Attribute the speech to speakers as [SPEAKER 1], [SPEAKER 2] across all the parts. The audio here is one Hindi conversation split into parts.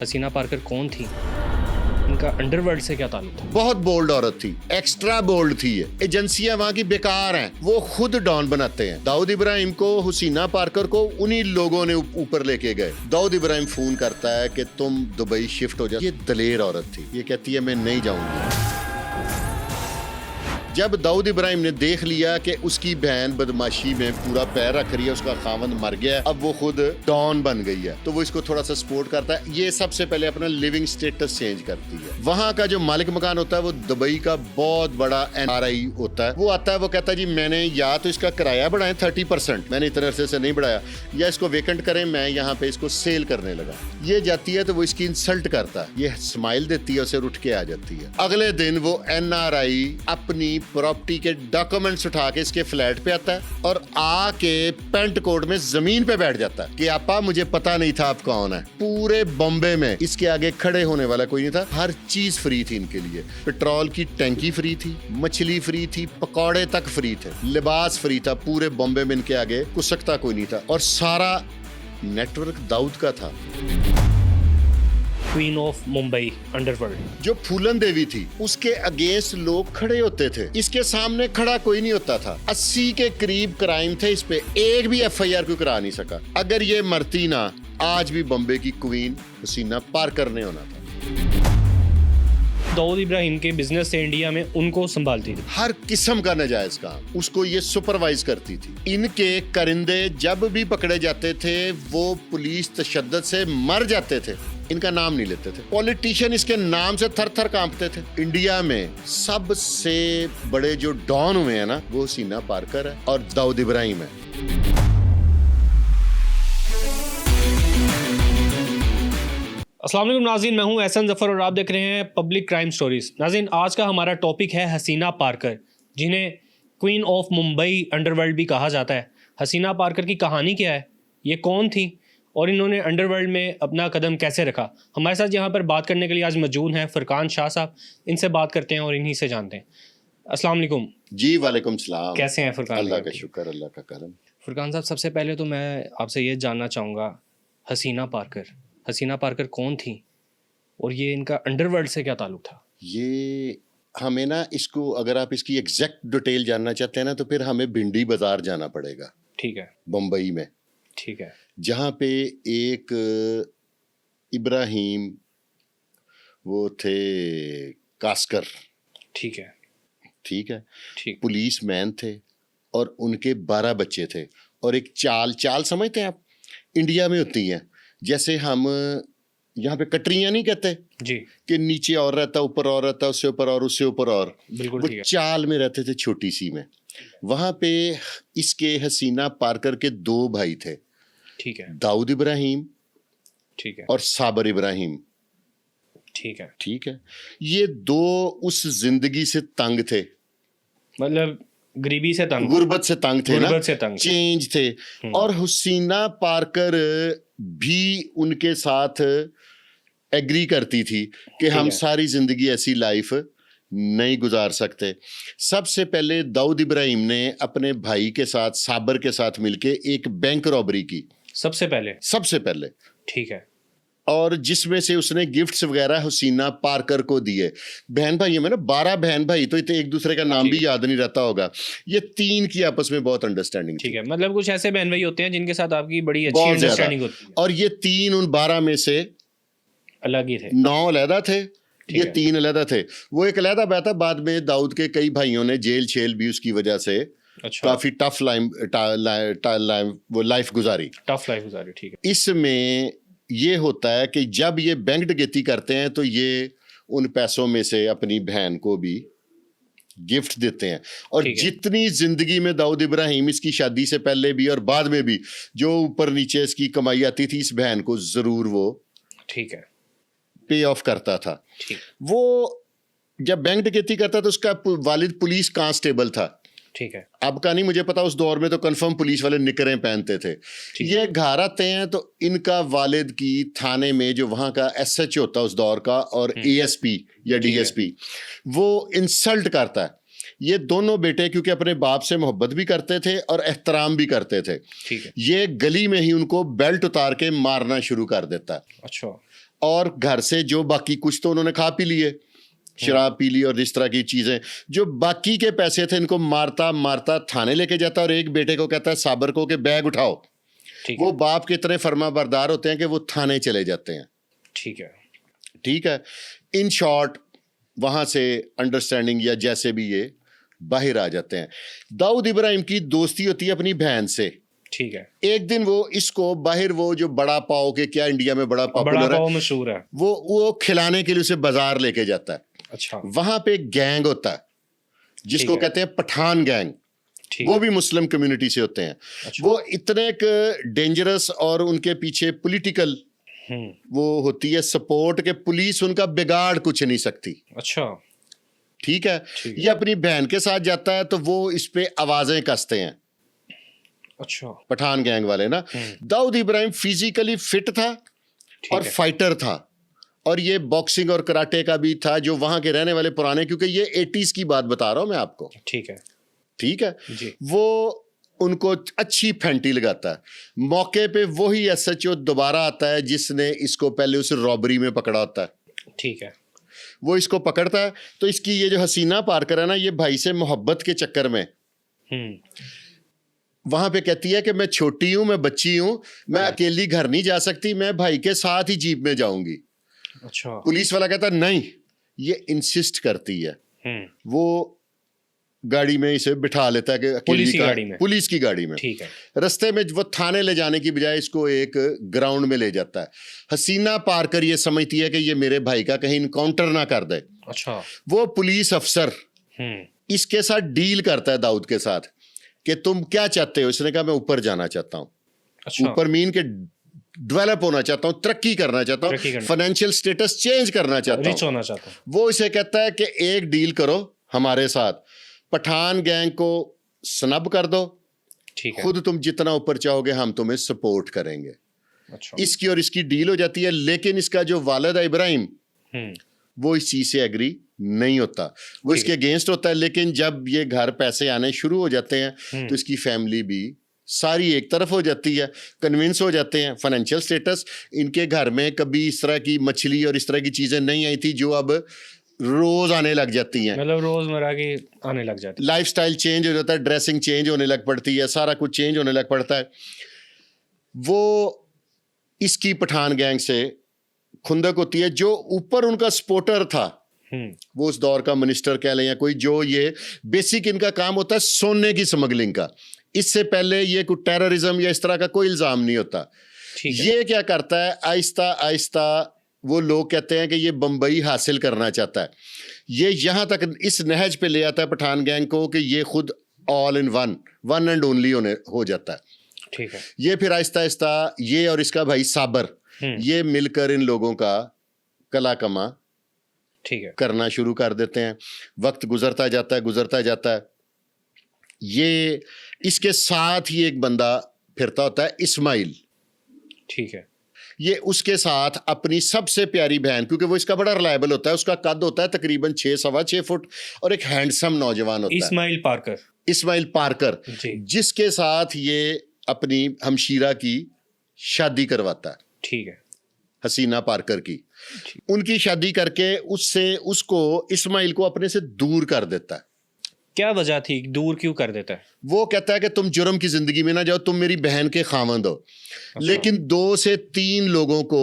[SPEAKER 1] हसीना पारकर कौन थी? इनका अंडरवर्ल्ड से क्या ताल्लुक था?
[SPEAKER 2] बहुत बोल्ड औरत थी, एक्स्ट्रा बोल्ड थी ये। एजेंसियां वहाँ की बेकार हैं, वो खुद डॉन बनाते हैं। दाऊद इब्राहिम को, हसीना पारकर को उन्हीं लोगों ने ऊपर लेके गए। दाऊद इब्राहिम फोन करता है कि तुम दुबई शिफ्ट हो जाओ। ये दलेर औरत थी, ये कहती है मैं नहीं जाऊंगी। जब दाऊद इब्राहिम ने देख लिया कि उसकी बहन बदमाशी में पूरा पैर रख रही है, उसका खावंद मर गया है, अब वो खुद डॉन बन गई है, तो वो इसको थोड़ा सा सपोर्ट करता है। ये सबसे पहले अपना लिविंग स्टेटस चेंज करती है। वहां का जो मालिक मकान होता है वो दुबई का बहुत बड़ा NRI होता है। वो आता है, वो कहता है जी मैंने या तो इसका किराया बढ़ाएं 30%, मैंने इतने अरसे से नहीं बढ़ाया, या इसको वेकेंट करें, मैं यहाँ पे इसको सेल करने लगा। ये जाती है तो वो इसकी इंसल्ट करता है, ये स्माइल देती है, उसे उठ के आ जाती है। अगले दिन वो NRI अपनी प्रॉपर्टी के डॉक्यूमेंट्स उठा के इसके फ्लैट पे आता है और आके पेंट कोट में जमीन पे बैठ जाता है कि आपा मुझे पता नहीं था आप कौन है। पूरे बॉम्बे में इसके आगे खड़े होने वाला कोई नहीं था। हर चीज फ्री थी इनके लिए। पेट्रोल की टैंकी फ्री थी, मछली फ्री थी, पकौड़े तक फ्री थे, लिबास फ्री था। पूरे बॉम्बे में इनके आगे कुछ सकता कोई नहीं था और सारा नेटवर्क दाऊद का था।
[SPEAKER 1] क्वीन ऑफ मुंबई अंडरवर्ल्ड
[SPEAKER 2] जो फूलन देवी थी उसके अगेंस्ट लोग खड़े होते थे, इसके सामने खड़ा कोई नहीं होता था। 80 के करीब क्राइम थे इस पे, एक भी FIR कोई करा नहीं सका। अगर ये मरती ना, आज भी बॉम्बे की क्वीन हसीना पारकर ने होना था।
[SPEAKER 1] दाऊद इब्राहिम के बिजनेस से इंडिया में उनको संभालती थी।
[SPEAKER 2] हर किस्म का नाजायज काम उसको ये सुपरवाइज करती थी। इनके करिंदे जब भी पकड़े जाते थे वो पुलिस तशद्दुद से मर जाते थे, इनका नाम नहीं लेते थे। पॉलिटिशियन इसके नाम से थर थर कांपते थे। इंडिया में सबसे बड़े जो डॉन हुए हैं ना, वो हसीना पारकर है और दाऊद इब्राहिम है।
[SPEAKER 1] अस्सलाम वालेकुम नाज़रीन, मैं हूं एहसन जफर और आप देख रहे हैं पब्लिक क्राइम स्टोरीज। नाज़रीन, आज का हमारा टॉपिक है हसीना पारकर, जिन्हें क्वीन ऑफ मुंबई अंडरवर्ल्ड भी कहा जाता है। हसीना पारकर की कहानी क्या है, ये कौन थी और इन्होंने अंडरवर्ल्ड में अपना कदम कैसे रखा? हमारे साथ यहाँ पर बात करने के लिए आज मौजूद हैं फुरकान शाह साहब। इनसे बात करते हैं और इन्हीं से जानते हैं। अस्सलाम वालेकुम।
[SPEAKER 2] जी वालेकुम सलाम।
[SPEAKER 1] कैसे हैं फुरकान?
[SPEAKER 2] अल्लाह का शुक्र, अल्लाह का करम।
[SPEAKER 1] फुरकान साहब, सबसे पहले तो मैं आपसे ये जानना चाहूँगा, हसीना पारकर कौन थी और ये इनका अंडरवर्ल्ड से क्या ताल्लुक था?
[SPEAKER 2] ये हमें ना, इसको अगर आप इसकी एग्जैक्ट डिटेल जानना चाहते हैं ना, तो फिर हमें भिंडी बाजार जाना पड़ेगा।
[SPEAKER 1] ठीक है।
[SPEAKER 2] बम्बई में।
[SPEAKER 1] ठीक है।
[SPEAKER 2] जहाँ पे एक इब्राहिम वो थे कास्कर।
[SPEAKER 1] ठीक है।
[SPEAKER 2] ठीक है।
[SPEAKER 1] ठीक।
[SPEAKER 2] पुलिस मैन थे और उनके 12 बच्चे थे। और एक चाल समझते हैं आप, इंडिया में होती हैं, जैसे हम यहाँ पे कटरियाँ नहीं कहते
[SPEAKER 1] जी,
[SPEAKER 2] कि नीचे और रहता, ऊपर और रहता, उससे ऊपर और, उससे ऊपर और।
[SPEAKER 1] बिल्कुल
[SPEAKER 2] वो
[SPEAKER 1] ठीक है।
[SPEAKER 2] चाल में रहते थे, छोटी सी में। वहां पे इसके हसीना पारकर के 2 भाई थे।
[SPEAKER 1] ठीक है।
[SPEAKER 2] दाऊद इब्राहिम
[SPEAKER 1] ठीक है।
[SPEAKER 2] और साबर इब्राहिम।
[SPEAKER 1] ठीक है।
[SPEAKER 2] ठीक है। ये 2 उस जिंदगी से तंग थे,
[SPEAKER 1] मतलब गरीबी से तंग,
[SPEAKER 2] गुर्बत से तंग थे ना,
[SPEAKER 1] गुर्बत से तंग,
[SPEAKER 2] चेंज थे। और हसीना पारकर भी उनके साथ एग्री करती थी कि हम सारी जिंदगी ऐसी लाइफ नहीं गुजार सकते। सबसे पहले दाऊद इब्राहिम ने अपने भाई के साथ, साबर के साथ मिलके एक बैंक रॉबरी की। सबसे पहले।
[SPEAKER 1] ठीक है।
[SPEAKER 2] और जिसमें से उसने गिफ्ट्स वगैरह हसीना पारकर को दिए। बहन भाइयों में ना 12 बहन भाई, तो इतने एक दूसरे का नाम भी याद नहीं रहता होगा। ये 3 की आपस में बहुत अंडरस्टैंडिंग।
[SPEAKER 1] ठीक है। मतलब कुछ ऐसे बहन भाई होते हैं जिनके साथ आपकी बड़ी अच्छी अंडरस्टैंडिंग होती है।
[SPEAKER 2] और ये 3 उन 12 में से
[SPEAKER 1] अलग ही थे।
[SPEAKER 2] 9 अलहदा थे, ये 3 अलहदा थे। वो एक अलहदा बैठा। बाद में दाऊद के कई भाइयों ने जेल भी उसकी वजह से काफी टफ लाइफ गुजारी।
[SPEAKER 1] ठीक है।
[SPEAKER 2] इसमें ये होता है कि जब ये बैंक डकैती करते हैं तो ये उन पैसों में से अपनी बहन को भी गिफ्ट देते हैं। और जितनी जिंदगी में दाऊद इब्राहिम, इसकी शादी से पहले भी और बाद में भी, जो ऊपर नीचे इसकी कमाई आती थी, इस बहन को जरूर वो
[SPEAKER 1] ठीक है
[SPEAKER 2] पे ऑफ करता था। वो जब बैंक डकैती करता था, उसका वालिद पुलिस कांस्टेबल था।
[SPEAKER 1] ठीक है।
[SPEAKER 2] अब का नहीं मुझे पता, उस दौर में तो कंफर्म पुलिस वाले निकरें पहनते थे। ये घर आते हैं तो इनका वालिद की थाने में जो वहां का SH होता उस दौर का, और ASP या DSP, वो इंसल्ट करता है। ये दोनों बेटे क्योंकि अपने बाप से मोहब्बत भी करते थे और एहतराम भी करते थे।
[SPEAKER 1] ठीक है।
[SPEAKER 2] ये गली में ही उनको बेल्ट उतार के मारना शुरू कर देता है।
[SPEAKER 1] अच्छा।
[SPEAKER 2] और घर से जो बाकी कुछ तो उन्होंने खा पी लिए, शराब पी ली और इस तरह की चीजें, जो बाकी के पैसे थे इनको मारता मारता थाने लेके जाता और एक बेटे को कहता है साबर को कि बैग उठाओ।
[SPEAKER 1] ठीक
[SPEAKER 2] वो
[SPEAKER 1] है।
[SPEAKER 2] बाप के इतने फर्मा बरदार होते हैं कि वो थाने चले जाते हैं।
[SPEAKER 1] ठीक है।
[SPEAKER 2] ठीक है, इन शॉर्ट वहां से अंडरस्टैंडिंग या जैसे भी ये बाहर आ जाते हैं। दाऊद इब्राहिम की दोस्ती होती है अपनी बहन से।
[SPEAKER 1] ठीक है।
[SPEAKER 2] एक दिन वो इसको बाहर, वो जो बड़ा पाव के क्या इंडिया में बड़ा
[SPEAKER 1] बड़ा
[SPEAKER 2] पॉपुलर है,
[SPEAKER 1] पाव मशहूर है।
[SPEAKER 2] वो खिलाने के लिए उसे बाजार लेके जाता है।
[SPEAKER 1] अच्छा।
[SPEAKER 2] वहां पे एक गैंग होता है जिसको
[SPEAKER 1] ठीक है।
[SPEAKER 2] कहते हैं पठान गैंग।
[SPEAKER 1] ठीक
[SPEAKER 2] वो
[SPEAKER 1] है।
[SPEAKER 2] भी मुस्लिम कम्युनिटी से होते हैं।
[SPEAKER 1] अच्छा।
[SPEAKER 2] वो इतने एक डेंजरस और उनके पीछे पॉलिटिकल वो होती है सपोर्ट के पुलिस उनका बिगाड़ कुछ नहीं सकती।
[SPEAKER 1] अच्छा।
[SPEAKER 2] ठीक है,
[SPEAKER 1] ठीक है।
[SPEAKER 2] ये अपनी बहन के साथ जाता है तो वो इस पे आवाजें कसते हैं
[SPEAKER 1] अच्छा।
[SPEAKER 2] पठान गैंग वाले ना। दाऊद इब्राहिम फिजिकली फिट था
[SPEAKER 1] ठीक
[SPEAKER 2] और
[SPEAKER 1] है।
[SPEAKER 2] फाइटर था, और ये बॉक्सिंग और कराटे का भी था, जो वहां के रहने वाले पुराने, क्योंकि ये 80s की बात बता रहा हूं मैं आपको।
[SPEAKER 1] ठीक है।
[SPEAKER 2] ठीक है
[SPEAKER 1] जी।
[SPEAKER 2] वो उनको अच्छी फेंटी लगाता है। मौके पे वही एसएचओ दोबारा आता है जिसने इसको पहले उस रॉबरी में पकड़ा होता है।
[SPEAKER 1] ठीक है।
[SPEAKER 2] वो इसको पकड़ता है तो इसकी ये जो हसीना पारकर है ना, ये भाई से मोहब्बत के चक्कर में वहां पे कहती है कि मैं छोटी हूं, मैं बच्ची हूं, मैं अकेली घर नहीं जा सकती, मैं भाई के साथ ही जीप में जाऊंगी।
[SPEAKER 1] अच्छा।
[SPEAKER 2] पुलिस वाला कहता नहीं, ये इंसिस्ट करती है। वो गाड़ी में इसे बिठा लेता है कि
[SPEAKER 1] पुलिस की गाड़ी में।
[SPEAKER 2] पुलिस की गाड़ी में।
[SPEAKER 1] ठीक है।
[SPEAKER 2] रास्ते में वो थाने ले जाने की बजाय इसको एक ग्राउंड में ले जाता है। हसीना पारकर ये समझती है कि ये मेरे भाई का कहीं इनकाउंटर ना कर दे।
[SPEAKER 1] अच्छा।
[SPEAKER 2] वो पुलिस अफसर इसके साथ डील करता है दाऊद के साथ कि तुम क्या चाहते हो। इसने कहा मैं ऊपर जाना चाहता हूँ।
[SPEAKER 1] अच्छा।
[SPEAKER 2] ऊपर मीन के डेवलप होना चाहता हूँ, तरक्की करना चाहता हूँ, फाइनेंशियल स्टेटस चेंज करना चाहता
[SPEAKER 1] रिच
[SPEAKER 2] हूँ,
[SPEAKER 1] होना चाहता हूँ।
[SPEAKER 2] वो इसे कहता है कि एक डील करो हमारे साथ, पठान गैंग को स्नब कर दो,
[SPEAKER 1] ठीक है।
[SPEAKER 2] खुद तुम जितना ऊपर चाहोगे हम तुम्हें सपोर्ट करेंगे।
[SPEAKER 1] अच्छा।
[SPEAKER 2] इसकी और इसकी डील हो जाती है, लेकिन इसका जो वालिद है इब्राहिम, वो इस चीज से एग्री नहीं होता, वो इसके अगेंस्ट होता है। लेकिन जब ये घर पैसे आने शुरू हो जाते हैं तो इसकी फैमिली भी सारी एक तरफ हो जाती है, कन्विंस हो जाते हैं। फाइनेंशियल स्टेटस इनके घर में कभी इस तरह की मछली और इस तरह की चीजें नहीं आई थी जो अब रोज आने लग जाती हैं।
[SPEAKER 1] मतलब रोजमर्रा की आने लग जाती है।
[SPEAKER 2] लाइफस्टाइल चेंज हो जाता है, ड्रेसिंग चेंज होने लग पड़ती है, सारा कुछ चेंज होने लग पड़ता है। वो इसकी पठान गैंग से खुंदक होती है। जो ऊपर उनका सपोर्टर था, वो उस दौर का मिनिस्टर कह लें या कोई, जो ये बेसिक इनका काम होता है सोने की स्मगलिंग का। इससे पहले ये कोई टेररिज्म या इस तरह का कोई इल्जाम नहीं होता। ये क्या करता है, आहिस्ता आहिस्ता वो लोग कहते हैं कि ये बंबई हासिल करना चाहता है। ये यहां तक इस नहज पे ले आता है पठान गैंग को कि ये खुद all in one and only हो जाता है।
[SPEAKER 1] ठीक है।
[SPEAKER 2] ये फिर आहिस्ता आहिस्ता ये और इसका भाई साबर, ये मिलकर इन लोगों का कला कमा
[SPEAKER 1] ठीक है
[SPEAKER 2] करना शुरू कर देते हैं। वक्त गुजरता जाता है। ये इसके साथ ही एक बंदा फिरता होता है, इस्माइल।
[SPEAKER 1] ठीक है।
[SPEAKER 2] ये उसके साथ अपनी सबसे प्यारी बहन, क्योंकि वो इसका बड़ा रिलायबल होता है, उसका कद होता है तकरीबन 6-6.25 फुट और एक हैंडसम नौजवान होता है, इस्माइल पार्कर, जिसके साथ ये अपनी हमशीरा की शादी करवाता है।
[SPEAKER 1] ठीक है।
[SPEAKER 2] हसीना पार्कर की। उनकी शादी करके उसको इस्माइल को अपने से दूर कर देता है।
[SPEAKER 1] क्या वजह थी, दूर क्यों कर देता है?
[SPEAKER 2] वो कहता है कि तुम जुर्म की जिंदगी में ना जाओ, तुम मेरी बहन के खामंद हो। लेकिन 2 से 3 लोगों को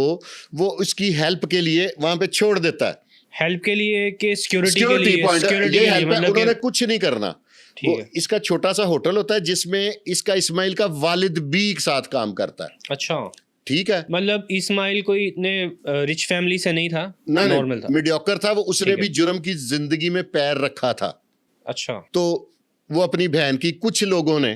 [SPEAKER 2] वो उसकी हेल्प के लिए वहां पे छोड़ देता है।
[SPEAKER 1] हेल्प के लिए कि सिक्योरिटी के लिए?
[SPEAKER 2] सिक्योरिटी ये हेल्प है, उन्होंने कुछ नहीं करना। वो इसका छोटा सा होटल होता है जिसमें इसका इस्माइल का वालिद भी एक साथ काम करता है।
[SPEAKER 1] अच्छा।
[SPEAKER 2] ठीक है,
[SPEAKER 1] मतलब इस्माइल कोई इतने रिच फैमिली से नहीं था,
[SPEAKER 2] नॉर्मल था, मीडियोकर था वो। उसने भी जुर्म की जिंदगी में पैर रखा था।
[SPEAKER 1] अच्छा।
[SPEAKER 2] तो वो अपनी बहन की, कुछ लोगों ने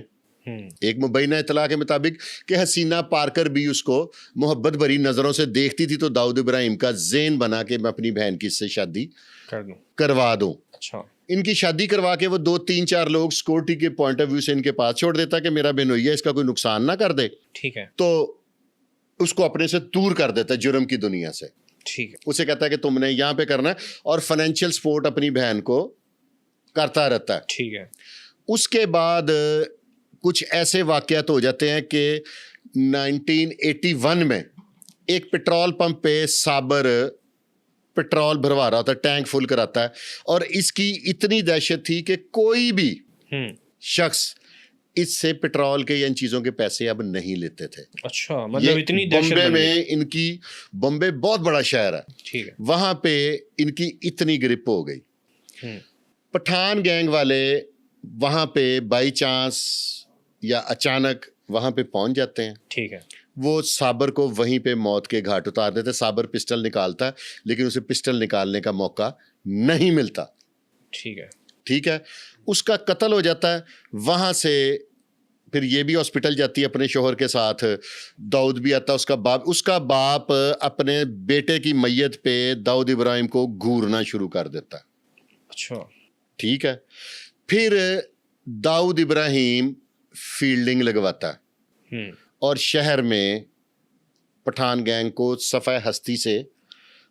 [SPEAKER 2] एक मुबैना इतला के मुताबिक कि हसीना पार्कर भी उसको मोहब्बत भरी नजरों से देखती थी, तो दाऊद इब्राहिम का ज़ेन बना के मैं अपनी बहन की से शादी करवा दूं।
[SPEAKER 1] अच्छा।
[SPEAKER 2] इनकी शादी करवा के वो 2-3-4 लोग सिक्योरिटी के पॉइंट ऑफ व्यू से इनके पास छोड़ देता कि मेरा बेनोइया इसका कोई नुकसान ना कर दे।
[SPEAKER 1] ठीक है।
[SPEAKER 2] तो उसको अपने से दूर कर देता है जुर्म की दुनिया से।
[SPEAKER 1] ठीक है।
[SPEAKER 2] उसे कहता है कि तुमने यहाँ पे करना है, और फाइनेंशियल सपोर्ट अपनी बहन को करता रहता है।
[SPEAKER 1] ठीक है।
[SPEAKER 2] उसके बाद कुछ ऐसे वाकयात हो जाते हैं कि 1981 में एक पेट्रोल पंप पे साबर पेट्रोल भरवा रहा होता है, टैंक फुल कराता है, और इसकी इतनी दहशत थी कि कोई भी शख्स इससे पेट्रोल के या इन चीजों के पैसे अब नहीं लेते थे।
[SPEAKER 1] अच्छा, मतलब इतनी दहशत
[SPEAKER 2] बॉम्बे
[SPEAKER 1] बन गई।
[SPEAKER 2] में इनकी, बॉम्बे बहुत बड़ा शहर है,
[SPEAKER 1] ठीक है।
[SPEAKER 2] वहां पे इनकी इतनी ग्रिप हो गई। पठान गैंग वाले वहां पे बाई चांस या अचानक वहां पे पहुंच जाते हैं।
[SPEAKER 1] ठीक है।
[SPEAKER 2] वो साबर को वहीं पे मौत के घाट उतार देते। साबर पिस्टल निकालता है, लेकिन उसे पिस्टल निकालने का मौका नहीं मिलता।
[SPEAKER 1] ठीक है।
[SPEAKER 2] ठीक है, उसका कत्ल हो जाता है। वहां से फिर ये भी हॉस्पिटल जाती है अपने शोहर के साथ, दाऊद भी आता है, उसका बाप अपने बेटे की मैयत पे दाऊद इब्राहिम को घूरना शुरू कर देता है।
[SPEAKER 1] अच्छा।
[SPEAKER 2] ठीक है, फिर दाऊद इब्राहिम फील्डिंग लगवाता है और शहर में पठान गैंग को सफ़े हस्ती से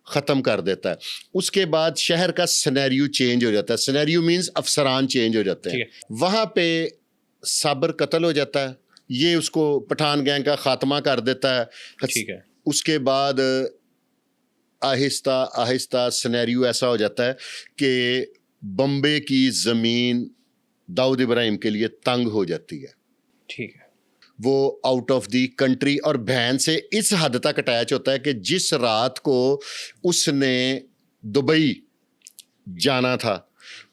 [SPEAKER 2] ख़त्म कर देता है। उसके बाद शहर का सिनेरियो चेंज हो जाता है। सिनेरियो मीन्स अफसरान चेंज हो जाते हैं। वहाँ पे साबर कत्ल हो जाता है, ये उसको पठान गैंग का खात्मा कर देता है।
[SPEAKER 1] ठीक है।
[SPEAKER 2] उसके बाद आहिस्ता आहिस्ता सिनेरियो ऐसा हो जाता है कि बम्बे की ज़मीन दाऊद इब्राहिम के लिए तंग हो जाती है।
[SPEAKER 1] ठीक है।
[SPEAKER 2] वो आउट ऑफ दी कंट्री और बहन से इस हद तक अटैच होता है कि जिस रात को उसने दुबई जाना था,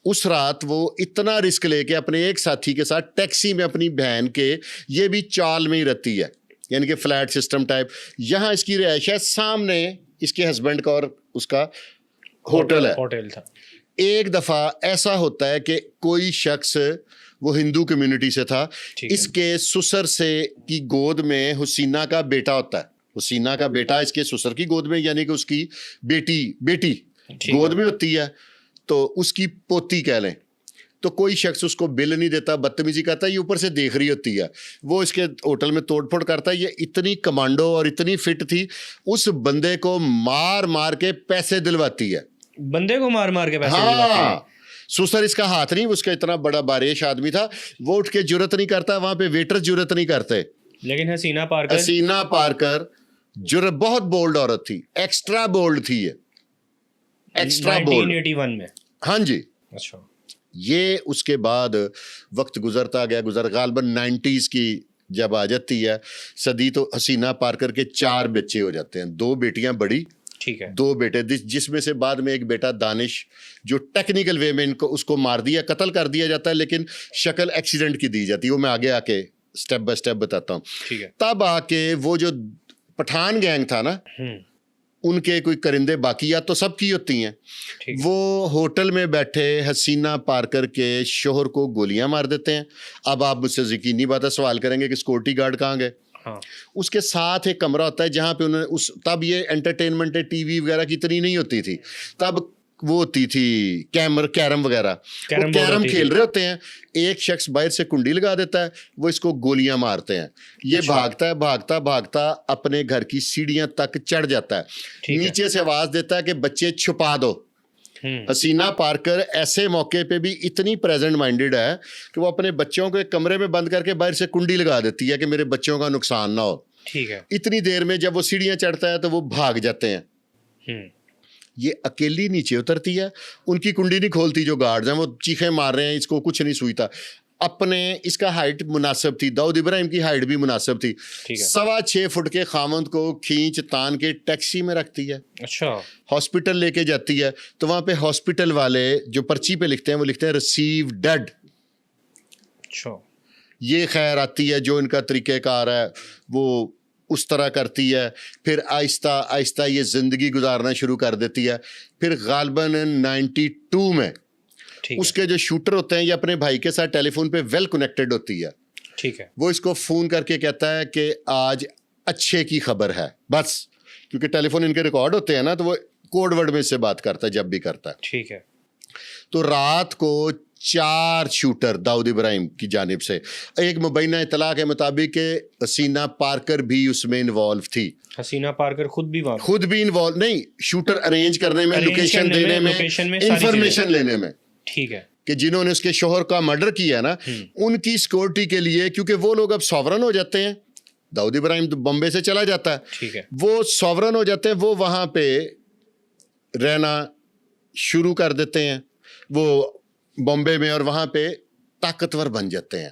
[SPEAKER 2] उस रात वो इतना रिस्क लेके अपने एक साथी के साथ टैक्सी में अपनी बहन के, ये भी चाल में ही रहती है, यानी कि फ्लैट सिस्टम टाइप, यहाँ इसकी रिहाइश है, सामने इसके हस्बैंड का और उसका होटल है।
[SPEAKER 1] होटल था।
[SPEAKER 2] एक दफ़ा ऐसा होता है कि कोई शख्स, वो हिंदू कम्युनिटी से था, इसके ससुर से की गोद में हुसीना का बेटा होता है। हुसीना का बेटा इसके ससुर की गोद में, यानी कि उसकी बेटी गोद में होती है, तो उसकी पोती कह लें। तो कोई शख्स उसको बिल नहीं देता, बदतमीजी करता है, ये ऊपर से देख रही होती है, वो इसके होटल में तोड़फोड़ करता है। ये इतनी कमांडो और इतनी फिट थी, उस बंदे को मार मार के पैसे दिलवाती है।
[SPEAKER 1] बंदे को मार मार के पैसे दिलवाती है।
[SPEAKER 2] हाँ, सुसर इसका हाथ नहीं, उसका इतना बड़ा बारिश आदमी था, वो उठ के जुर्रत नहीं करता, वहां पे वेटर जुर्रत नहीं करते।
[SPEAKER 1] लेकिन हसीना पारकर
[SPEAKER 2] जुर्रत, बहुत बोल्ड औरत थी, एक्स्ट्रा बोल्ड थी ये, एक्स्ट्रा बोल्ड।
[SPEAKER 1] 1981 में।
[SPEAKER 2] हाँ जी।
[SPEAKER 1] अच्छा।
[SPEAKER 2] ये उसके बाद वक्त गुजरता गया, गालिबन 90s की जब आ जाती है सदी, तो हसीना पारकर के 4 बच्चे हो जाते हैं, 2 बेटियां बड़ी,
[SPEAKER 1] ठीक है,
[SPEAKER 2] 2 बेटे, जिसमें से बाद में एक बेटा दानिश, जो टेक्निकल वे में इनको उसको मार दिया, कत्ल कर दिया जाता है, लेकिन शक्ल एक्सीडेंट की दी जाती है, वो मैं आगे आके स्टेप बाय स्टेप बताता हूँ।
[SPEAKER 1] ठीक है।
[SPEAKER 2] तब आके वो जो पठान गैंग था ना, उनके कोई करिंदे बाकियात तो सबकी होती हैं, वो होटल में बैठे हसीना पारकर के शोहर को गोलियां मार देते हैं। अब आप मुझसे यकीनी बात है सवाल करेंगे कि सिक्योरिटी गार्ड कहाँ गए?
[SPEAKER 1] हाँ।
[SPEAKER 2] उसके साथ एक कमरा होता है जहाँ पे उन्होंने तब ये एंटरटेनमेंट टीवी वगैरह की इतनी नहीं होती थी, तब वो होती थी कैरम वगैरह, वो कैरम खेल रहे होते हैं। एक शख्स बाहर से कुंडी लगा देता है, वो इसको गोलियां मारते हैं, ये भागता अपने घर की सीढ़ियां तक चढ़ जाता है, नीचे से आवाज देता है कि बच्चे छुपा दो। हसीना पारकर ऐसे मौके पे भी इतनी प्रेजेंट माइंडेड है कि वो अपने बच्चों को एक कमरे में बंद करके बाहर से कुंडी लगा देती है कि मेरे बच्चों का नुकसान ना हो।
[SPEAKER 1] ठीक है।
[SPEAKER 2] इतनी देर में जब वो सीढ़ियां चढ़ता है तो वो भाग जाते हैं। ये अकेली नीचे उतरती है, उनकी कुंडी नहीं खोलती, जो गार्ड्स हैं वो चीखें मार रहे हैं, इसको कुछ नहीं सूझता। अपने इसका हाइट मुनासिब थी, दाऊद इब्राहिम की हाइट भी मुनासिब थी, 6.25 फुट के खामंद को खींच तान के टैक्सी में रखती है।
[SPEAKER 1] अच्छा।
[SPEAKER 2] हॉस्पिटल लेके जाती है, तो वहां पे हॉस्पिटल वाले जो पर्ची पे लिखते हैं, वो लिखते हैं रिसीव डेड।
[SPEAKER 1] अच्छा।
[SPEAKER 2] ये खैर आती है, जो इनका तरीक़ेकार है वो उस तरह करती है, फिर आहिस्ता आहिस्ता ये ज़िंदगी गुजारना शुरू कर देती है। फिर गालिबन 92 में उसके जो शूटर होते हैं, ये अपने भाई के साथ टेलीफोन पे वेल कनेक्टेड होती है।
[SPEAKER 1] ठीक है।
[SPEAKER 2] वो इसको फ़ोन करके कहता है कि आज अच्छे की खबर है, बस, क्योंकि टेलीफोन इनके रिकॉर्ड होते हैं ना, तो वो कोड वर्ड में इससे बात करता है जब भी करता है।
[SPEAKER 1] ठीक है।
[SPEAKER 2] तो रात को 4 शूटर दाऊद इब्राहिम की जानिब से, एक मुबैना इतला के मुताबिक हसीना पारकर भी उसमें इन्वॉल्व थी।
[SPEAKER 1] हसीना पारकर खुद भी
[SPEAKER 2] इन्वॉल्व नहीं, शूटर अरेंज करने में, लोकेशन देने में, इंफॉर्मेशन लेने में।
[SPEAKER 1] ठीक है।
[SPEAKER 2] कि जिन्होंने उसके शोहर का मर्डर किया ना, उनकी सिक्योरिटी के लिए, क्योंकि वो लोग अब सॉवरन हो जाते हैं, दाऊद इब्राहिम तो बॉम्बे से चला जाता है,
[SPEAKER 1] ठीक है,
[SPEAKER 2] वो सॉवरन हो जाते हैं, वो वहां पे रहना शुरू कर देते हैं वो बॉम्बे में, और वहां पे ताकतवर बन जाते हैं।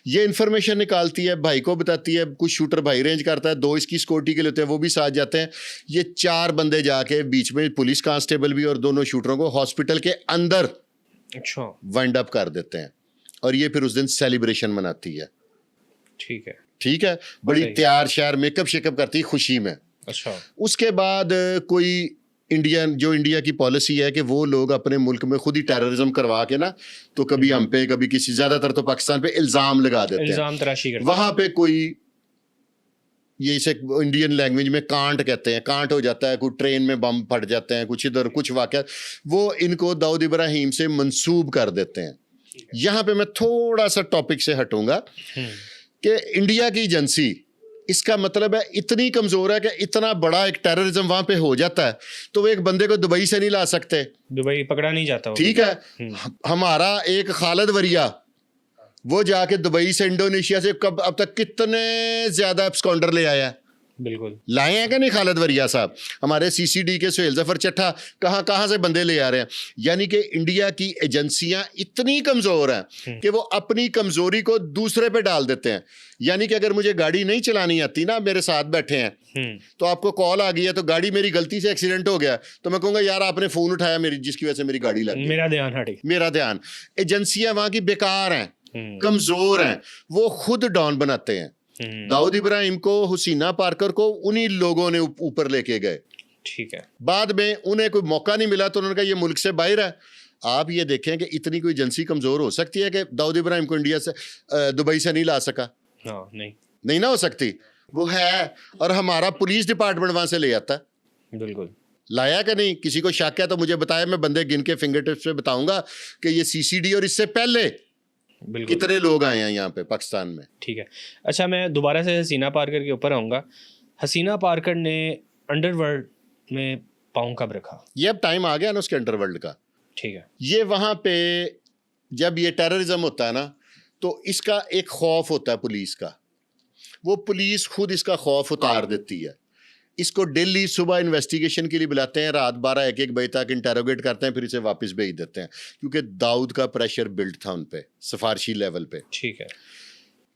[SPEAKER 2] ये इन्फॉर्मेशन निकालती है, भाई को बताती है, कुछ शूटर भाई रेंज करता है, 2 इसकी सिक्योरिटी के लिए होते हैं, वो भी साथ जाते हैं। ये 4 बंदे जाके बीच में पुलिस कांस्टेबल भी और दोनों शूटरों को हॉस्पिटल के अंदर
[SPEAKER 1] अच्छा,
[SPEAKER 2] वाइंड अप कर देते हैं, और ये फिर उस दिन सेलिब्रेशन मनाती है।
[SPEAKER 1] ठीक है,
[SPEAKER 2] ठीक है, बड़ी
[SPEAKER 1] सही।
[SPEAKER 2] तैयार श्यार मेकअप शेकअप करती है खुशी में।
[SPEAKER 1] अच्छा,
[SPEAKER 2] उसके बाद कोई इंडिया की पॉलिसी है कि वो लोग अपने मुल्क में खुद ही टेररिज्म करवा के ना, तो कभी हम पे कभी किसी, ज्यादातर तो पाकिस्तान पे इल्जाम लगा देते हैं,
[SPEAKER 1] इल्जाम तराशी करते
[SPEAKER 2] वहां पे कोई, ये इसे इंडियन लैंग्वेज में कांट कहते हैं, कांट हो जाता है, कोई ट्रेन में बम फट जाते हैं, कुछ इधर कुछ वाकया, वो इनको दाऊद इब्राहिम से मंसूब कर देते हैं। यहाँ पे मैं थोड़ा सा टॉपिक से हटूंगा
[SPEAKER 1] हैं।
[SPEAKER 2] कि इंडिया की एजेंसी, इसका मतलब है इतनी कमजोर है कि इतना बड़ा एक टेररिज्म वहां पे हो जाता है तो वो एक बंदे को दुबई से नहीं ला सकते।
[SPEAKER 1] दुबई पकड़ा नहीं जाता वो।
[SPEAKER 2] ठीक है, हमारा एक खालिद वरिया, वो जाके दुबई से इंडोनेशिया से कब अब तक कितने ज्यादा एब्सकॉन्डर ले आया है,
[SPEAKER 1] बिल्कुल
[SPEAKER 2] लाए हैं कि नहीं खालिद वरिया साहब। हमारे सीसीडी के सुहेल जफर चट्टा कहाँ कहाँ से बंदे ले आ रहे हैं। यानी कि इंडिया की एजेंसियां इतनी कमजोर हैं कि वो अपनी कमजोरी को दूसरे पे डाल देते हैं। यानी कि अगर मुझे गाड़ी नहीं चलानी आती ना, मेरे साथ बैठे हैं तो आपको कॉल आ गई है, तो गाड़ी मेरी गलती से एक्सीडेंट हो गया, तो मैं कहूंगा यार आपने फोन उठाया मेरी, जिसकी वजह से मेरी गाड़ी लग गई,
[SPEAKER 1] मेरा ध्यान हटे।
[SPEAKER 2] मेरा ध्यान। एजेंसियां वहां की बेकार हैं, कमजोर हैं, वो खुद डॉन बनाते हैं। दाऊद इब्राहिम को, हुसीना पार्कर को उन्हीं लोगों ने ऊपर लेके गए।
[SPEAKER 1] ठीक है,
[SPEAKER 2] बाद में उन्हें कोई मौका नहीं मिला तो उन्होंने कहा ये मुल्क से बाहर है। आप ये देखें कि इतनी कोई एजेंसी कमजोर हो सकती है कि दाऊद इब्राहिम को इंडिया से दुबई से नहीं ला सका?
[SPEAKER 1] हाँ,
[SPEAKER 2] नहीं ना हो सकती, वो है। और हमारा पुलिस डिपार्टमेंट वहां से ले आता है,
[SPEAKER 1] बिल्कुल।
[SPEAKER 2] लाया कि नहीं? किसी को शक है तो मुझे बताया, मैं बंदे गिन के फिंगर टिप्स पे बताऊंगा कि ये सीसीडी और इससे पहले
[SPEAKER 1] बिल्कुल
[SPEAKER 2] कितने लोग आए हैं यहाँ पे पाकिस्तान में।
[SPEAKER 1] ठीक है। अच्छा, मैं दोबारा से हसीना पारकर के ऊपर आऊँगा। हसीना पारकर ने अंडरवर्ल्ड में पाँव कब रखा?
[SPEAKER 2] ये अब टाइम आ गया ना उसके अंडरवर्ल्ड का।
[SPEAKER 1] ठीक है,
[SPEAKER 2] ये वहां पे जब ये टेररिज्म होता है ना, तो इसका एक खौफ होता है पुलिस का, वो पुलिस खुद इसका खौफ उतार देती है। इसको डेली सुबह इन्वेस्टिगेशन के लिए बुलाते हैं, रात 12-1 बजे तक इंटेरोगेट करते हैं, फिर इसे वापस भेज देते हैं, क्योंकि दाऊद का प्रेशर बिल्ड था उन पे सिफारशी लेवल पे।
[SPEAKER 1] ठीक है।